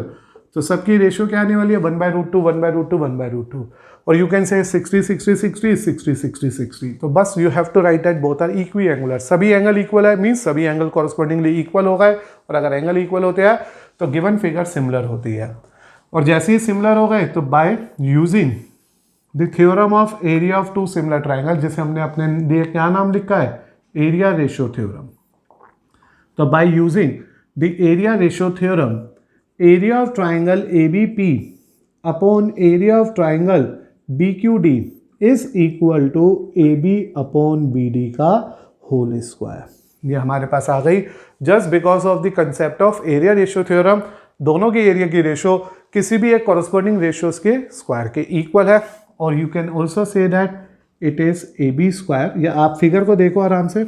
तो सबकी रेशियो क्या आने वाली है 1/√2 1/√2 1/√2. और यू कैन से 60 60 60 60 60 60. तो बस you have to write that both are equiangular. सभी एंगल इक्वल है मीन्स सभी एंगल कॉरस्पॉन्डिंगली इक्वल हो गए, और अगर एंगल इक्वल होते हैं तो गिवन फिगर सिमिलर होती है. और जैसे ही सिमिलर हो गए तो by using the theorem of area of two similar triangle, जिसे हमने अपने लिए क्या नाम लिखा है, एरिया रेशियो थ्योरम. तो by using the area ratio theorem, area of triangle ABP upon area of triangle BQD is equal to AB upon BD का होल स्क्वायर. ये हमारे पास आ गई just because of the concept of area ratio theorem. दोनों के area की ratio किसी भी एक कॉरस्पॉन्डिंग रेशियोज के स्क्वायर के इक्वल है. और you can also say that it is AB square. या आप फिगर को देखो आराम से,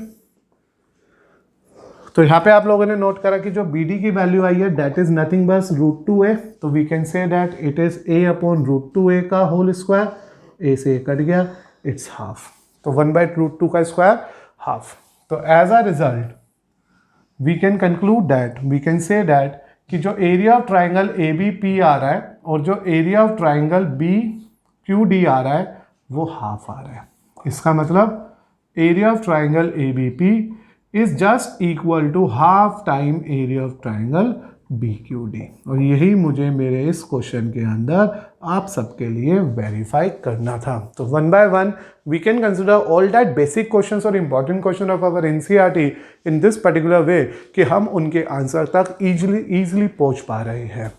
तो यहाँ पे आप लोगों ने नोट करा कि जो BD की वैल्यू आई है दैट इज नथिंग बस √2a. तो we can say that it is A upon √2a का होल स्क्वायर. A से कट गया, इट्स हाफ. तो 1/√2 का स्क्वायर हाफ. तो as a result we can conclude that, we can say that कि जो एरिया ऑफ ट्राइंगल ABP आ रहा है और जो एरिया ऑफ ट्राइंगल BQD आ रहा है वो हाफ आ रहा है. इसका मतलब area of triangle ABP is just equal to half time area of triangle BQD. और यही मुझे मेरे इस क्वेश्चन के अंदर आप सबके लिए वेरीफाई करना था. तो one by one we can consider all that basic questions और important question of our NCERT in this particular way कि हम उनके आंसर तक इजीली पहुंच पा रहे हैं.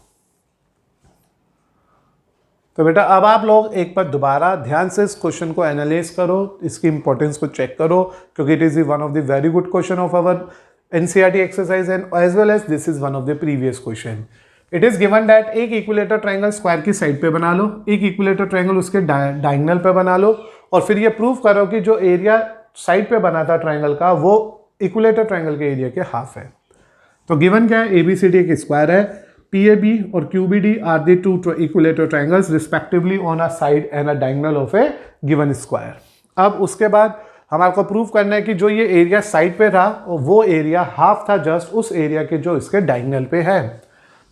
तो बेटा अब आप लोग एक बार दोबारा ध्यान से इस क्वेश्चन को एनालाइज करो, इसकी इंपॉर्टेंस को चेक करो, क्योंकि it is one of the very good question of our NCERT exercise and as well as this is one of the previous question. It is given that एक equilateral triangle square की side पे बना लो, एक equilateral triangle उसके diagonal पे बना लो, और फिर ये प्रूव करो कि जो एरिया साइड पे बना था ट्राइंगल का वो इक्विलेटर ट्राइंगल के एरिया के हाफ है। तो गिवन क्या है, एबीसीडी एक स्क्वायर है, पीएबी और QBD are the two equilateral triangles respectively on a side and a diagonal of a given square. अब उसके बाद हमारे को प्रूव करना है कि जो ये एरिया साइड पे था वो एरिया हाफ था जस्ट उस एरिया के जो इसके डायगोनल पे है।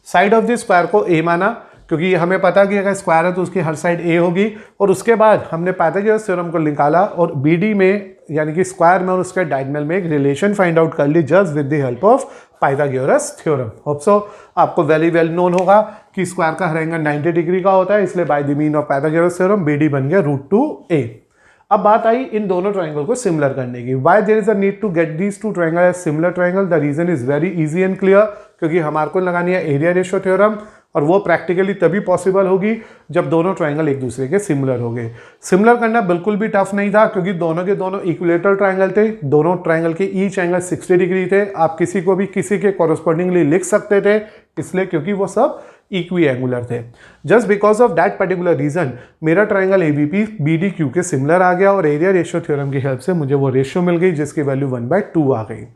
साइड ऑफ द स्क्वायर को ए माना, क्योंकि हमें पता कि अगर स्क्वायर है तो उसकी हर साइड ए होगी, और उसके बाद हमने पाइथागोरस थ्योरम को निकाला और बीडी में यानी कि स्क्वायर में और उसके डायगोनल में एक रिलेशन फाइंड आउट कर ली just with the help of Pythagoras theorem. Hope so आपको वेरी वेल नोन होगा कि स्क्वायर का हर एंगल 90 डिग्री का होता है, इसलिए by the mean of Pythagoras theorem BD बन गया √2a। अब बात आई इन दोनों ट्राइंगल को सिमिलर करने की। Why there is a need to get these two triangle as similar triangle? The reason is very easy and clear, क्योंकि हमारे को लगानी है एरिया रेशियो थ्योरम, और वो प्रैक्टिकली तभी पॉसिबल होगी जब दोनों ट्राइंगल एक दूसरे के सिमिलर हो गए। सिमिलर करना बिल्कुल भी टफ नहीं था, क्योंकि दोनों के दोनों इक्विलेटरल ट्राइंगल थे, दोनों ट्राइंगल के ईच एंगल 60 डिग्री थे। आप किसी को भी किसी के कॉरस्पॉन्डिंगली लिख सकते थे, इसलिए क्योंकि वो सब इक्वी एंगुलर थे। Just because of that particular reason मेरा ट्राइंगल एबीपी बीडी क्यू के सिमिलर आ गया, और एरिया रेशियो थ्योरम की हेल्प से मुझे वो रेशियो मिल गई जिसकी वैल्यू 1/2 आ गई।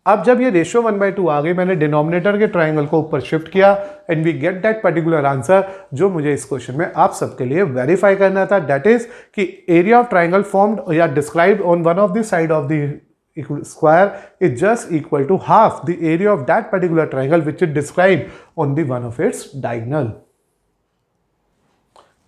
अब जब ये रेशियो 1/2 आ गई, मैंने डिनोमिनेटर के ट्राइंगल को ऊपर शिफ्ट किया and we get that particular answer जो मुझे इस क्वेश्चन में आप सबके लिए वेरीफाई करना था। दैट इज कि एरिया ऑफ ट्राइंगल फॉर्म्ड या described on one of the side of the square is just equal to half the area of that particular triangle which is described on the one of its diagonal.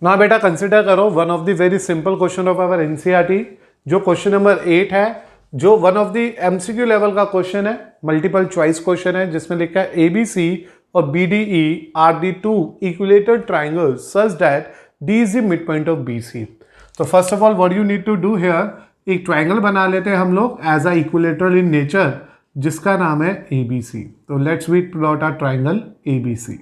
Now बेटा consider करो one of the very simple question of our NCERT, जो question number 8 है, जो one of the MCQ level का question है, multiple choice question है, जिसमें लिखा है एबीसी और BDE are the two equilateral triangles such that D is the mid point of BC. तो first of all what you need to do here, एक triangle बना लेते हैं हम लोग as a equilateral in nature जिसका नाम है ABC। तो let's we plot a triangle ABC।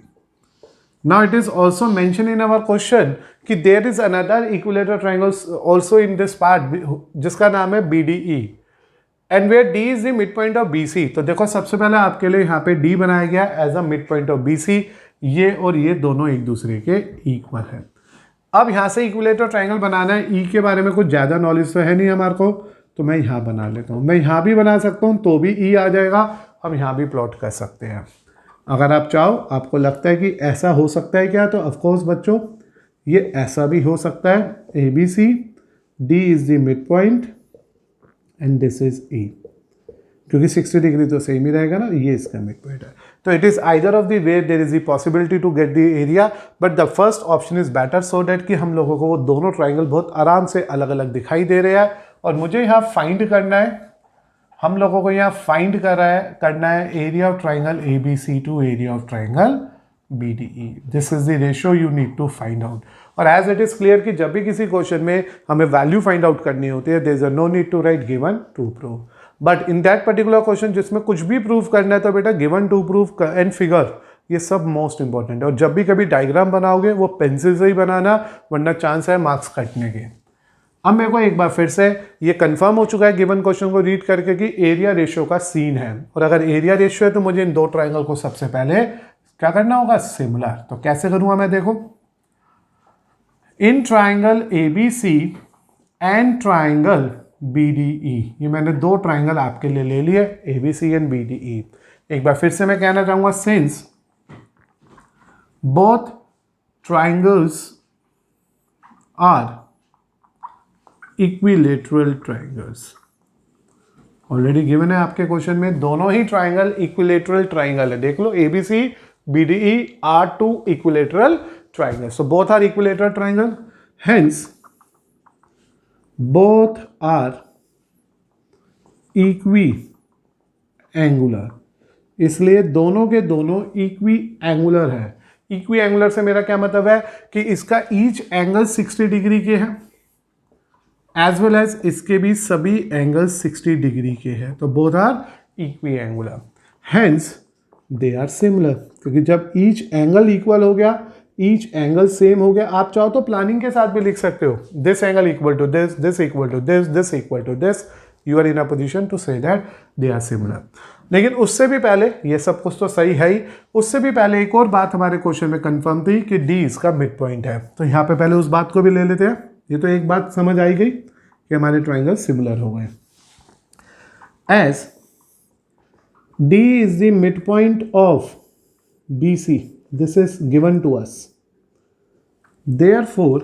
Now it is also mention in our question कि there is another equilateral triangle also in this part जिसका नाम है BDE and where D is the mid point of BC। तो देखो सबसे पहले आपके लिए यहाँ पे D बनाया गया as a mid point of BC। ये और ये दोनों एक दूसरे के इक्वल है। अब यहाँ से इक्विलेटर ट्राइंगल बनाना है, ई के बारे में कुछ ज़्यादा नॉलेज तो है नहीं हमारे को, तो मैं यहाँ बना लेता हूँ। मैं यहाँ भी बना सकता हूँ तो भी ई आ जाएगा, हम यहाँ भी प्लॉट कर सकते हैं। अगर आप चाहो, आपको लगता है कि ऐसा हो सकता है क्या, तो ऑफकोर्स बच्चों ये ऐसा भी हो सकता है। ABC, D is the mid point and this is E, क्योंकि 60 डिग्री तो सेम ही रहेगा ना, ये इसका मिड पॉइंट है। तो it is either of the way there is the possibility to get the area, but the first option is better, so that कि हम लोगों को वो दोनों ट्राइंगल बहुत आराम से अलग अलग दिखाई दे रहे हैं। और मुझे यहाँ फाइंड करना है, हम लोगों को यहाँ फाइंड करना है area of triangle ABC to area of triangle BDE। This is the ratio you need to find out. और एज इट इज क्लियर कि जब भी किसी क्वेश्चन में हमें वैल्यू फाइंड आउट करनी होती है, there is no need to write given to prove, but in that particular question जिसमें कुछ भी प्रूव करना है तो बेटा given to prove and figure ये सब मोस्ट इंपॉर्टेंट है। और जब भी कभी डायग्राम बनाओगे वो पेंसिल से ही बनाना, वरना चांस है मार्क्स कटने के। अब मेरे को एक बार फिर से ये कंफर्म हो चुका है गिवन क्वेश्चन को रीड करके कि एरिया रेशियो का सीन है, और अगर एरिया रेशियो है तो मुझे इन दो ट्राइंगल को सबसे पहले क्या करना होगा, सिमिलर। तो कैसे करूँगा मैं, देखो इन triangle ABC and triangle BDE, ये मैंने दो ट्राइंगल आपके लिए ले लिए ABC एंड BDE। एक बार फिर से मैं कहना चाहूंगा, since both triangles are equilateral triangles, already given है आपके क्वेश्चन में, दोनों ही ट्राइंगल इक्विलेटरल ट्राइंगल है। देख लो ABC BDE are two equilateral triangles, so both are equilateral triangle, hence both are equiangular, इसलिए दोनों के दोनों equiangular है। equiangular से मेरा क्या मतलब है कि इसका ईच एंगल 60 डिग्री के हैं एज वेल एज इसके भी सभी एंगल 60 डिग्री के हैं, तो both are equiangular, hence they are similar, क्योंकि जब ईच एंगल इक्वल हो गया, ईच एंगल सेम हो गया। आप चाहो तो प्लानिंग के साथ भी लिख सकते हो, this angle equal to this, this equal to this, this equal to this, you are in a position to say that they are similar. लेकिन उससे भी पहले, ये सब कुछ तो सही है ही, उससे भी पहले एक और बात हमारे क्वेश्चन में कंफर्म थी कि डी इसका मिड पॉइंट है। तो यहाँ पे पहले उस बात को भी ले लेते हैं। ये तो एक बात समझ आई गई कि हमारे ट्राइंगल सिमिलर हो गए। As D is the midpoint of BC. This is given to us. Therefore,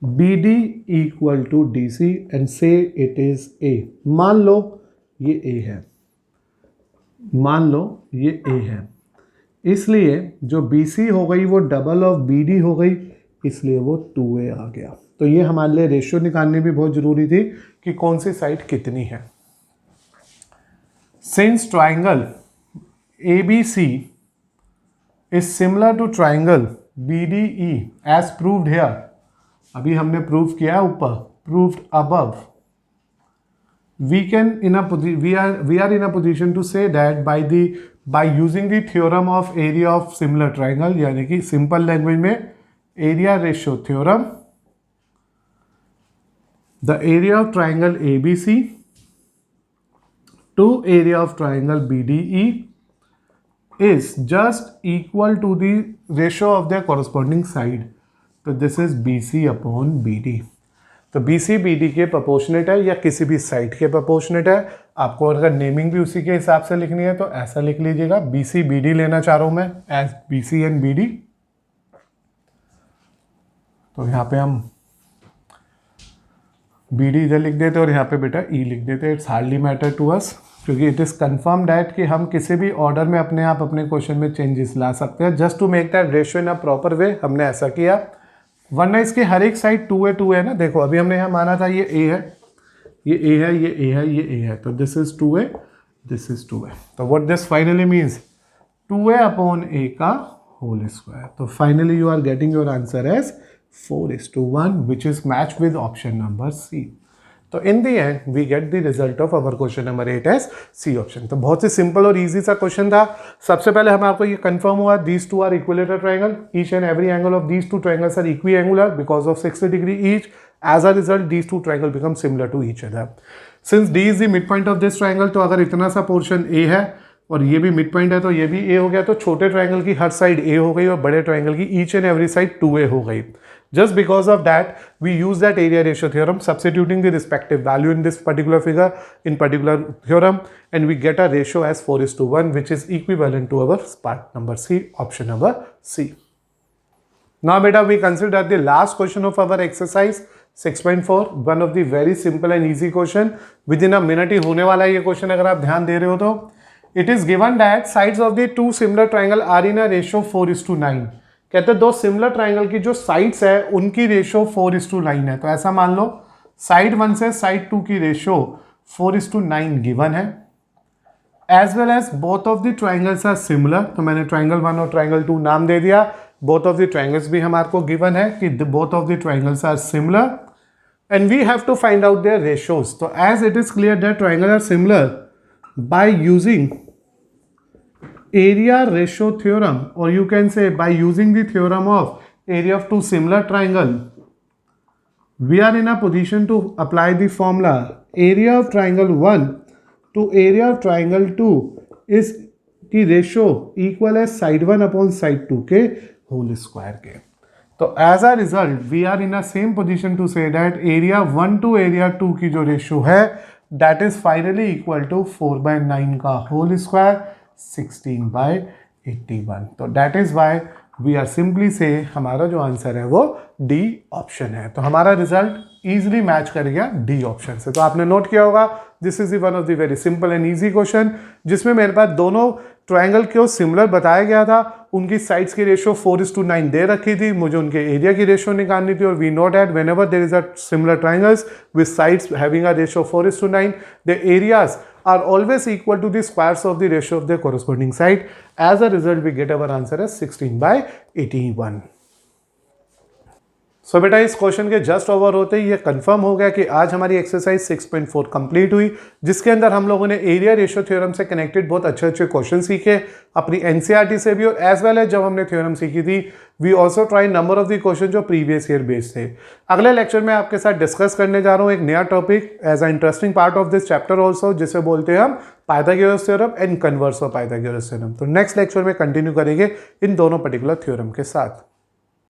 BD equal to DC and say it is A. मान लो ये A है, मान लो ये A है, इसलिए जो BC हो गई वो डबल ऑफ BD हो गई, इसलिए वो 2A आ गया। तो ये हमारे लिए रेशियो निकालनी भी बहुत ज़रूरी थी कि कौन सी साइड कितनी है। Since triangle ABC is similar to triangle BDE as proved here, अभी हमने प्रूव किया ऊपर, proved above, we are in a position to say that by using the theorem of area of similar triangle, यानी कि simple language में area ratio theorem, the area of triangle ABC to area of triangle BDE is just equal to the ratio of their corresponding side. तो this is BC upon BD. तो BC BD के proportionate है या किसी भी side के proportionate है। आपको अगर नेमिंग भी उसी के हिसाब से लिखनी है तो ऐसा लिख लीजिएगा, BC BD लेना चाह रहा हूं मैं एज BC एंड BD। तो यहाँ पे हम BD इधर लिख देते और यहाँ पे बेटा E लिख देते। It's hardly matter to us, क्योंकि इट इज़ कन्फर्म डैट कि हम किसी भी ऑर्डर में अपने आप अपने क्वेश्चन में चेंजेस ला सकते हैं। Just to make that ratio in a proper way हमने ऐसा किया, वरना इसके हर एक साइड 2A है ना। देखो अभी हमने यहाँ माना था ये A है, ये A है, ये A है, ये A है, तो this is 2A, this is 2A। तो what this finally means 2A upon A का होल स्क्वायर। तो finally you are getting your answer as 4:1 which is match with option number C। तो in the end we get the result of our question number 8 as C option. तो बहुत ही simple और easy सा question था। सबसे पहले हम आपको ये कंफर्म हुआ these two are equilateral triangle, each and every angle of these two triangles are equiangular because of 60 degree each. As a result these two triangle become similar to each other. Since D is the mid point of this triangle, तो अगर इतना सा portion A है और ये भी mid point है तो ये भी A हो गया, तो छोटे ट्राइंगल की हर साइड A हो गई और बड़े ट्राइंगल की each and every side 2A हो गई। Just because of that, we use that area ratio theorem, substituting the respective value in this particular figure, in particular theorem, and we get a ratio as 4:1, which is equivalent to our part number C, option number C. Now, beta, we consider the last question of our exercise 6.4, one of the very simple and easy question. Within a minute ही होने वाला है ये question अगर आप ध्यान दे रहे हो तो। It is given that sides of the two similar triangle are in a ratio 4:9. कहते हैं दो सिमिलर ट्राइंगल की जो साइड्स है उनकी रेशियो 4:9 है। तो ऐसा मान लो साइड 1 से साइड 2 की रेशियो 4:9 गिवन है, as well as both of the triangles are similar. तो मैंने ट्राइंगल 1 और ट्राइंगल 2 नाम दे दिया। बोथ ऑफ द ट्राइंगल्स भी हमारे को गिवन है कि both of the triangles are similar and we have to find out their ratios. तो as it is clear that triangle are similar by using area ratio theorem, or you can say by using the theorem of area of two similar triangle, we are in a position to apply the formula area of triangle 1 to area of triangle 2 is की ratio equal है side 1 upon side 2 के whole square के। तो as a result we are in a same position to say that area 1 to area 2 की जो ratio है that is finally equal to 4/9 का whole square 16/81। तो that is why we are simply say हमारा जो answer है वो D option है। तो हमारा रिजल्ट इजीली मैच कर गया डी ऑप्शन से। तो आपने नोट किया होगा this is one of the very simple and easy question जिसमें मेरे पास दोनों ट्राइंगल को सिमिलर बताया गया था, उनकी साइड्स की रेशियो 4:9 दे रखी थी, मुझे उनके एरिया की रेशियो निकालनी थी। और we know that whenever there is a similar triangles with sides having a ratio 4:9 the areas are always equal to the squares of the ratio of their corresponding side. As a result, we get our answer as 16/81. सो बेटा इस question के just over होते ही ये confirm हो गया कि आज हमारी एक्सरसाइज 6.4 कंप्लीट हुई, जिसके अंदर हम लोगों ने एरिया रेशियो थ्योरम से कनेक्टेड बहुत अच्छे अच्छे क्वेश्चन सीखे अपनी एनसीईआरटी से भी, और एज वेल एज जब हमने थ्योरम सीखी थी we also try number of the question जो प्रीवियस ईयर बेस्ड थे। अगले लेक्चर में आपके साथ डिस्कस करने जा रहा हूँ एक नया topic as a interesting part of this chapter also, जिसे बोलते हैं हम Pythagoras theorem and converse of Pythagoras theorem. तो नेक्स्ट लेक्चर में कंटिन्यू करेंगे इन दोनों पर्टिकुलर थ्योरम के साथ।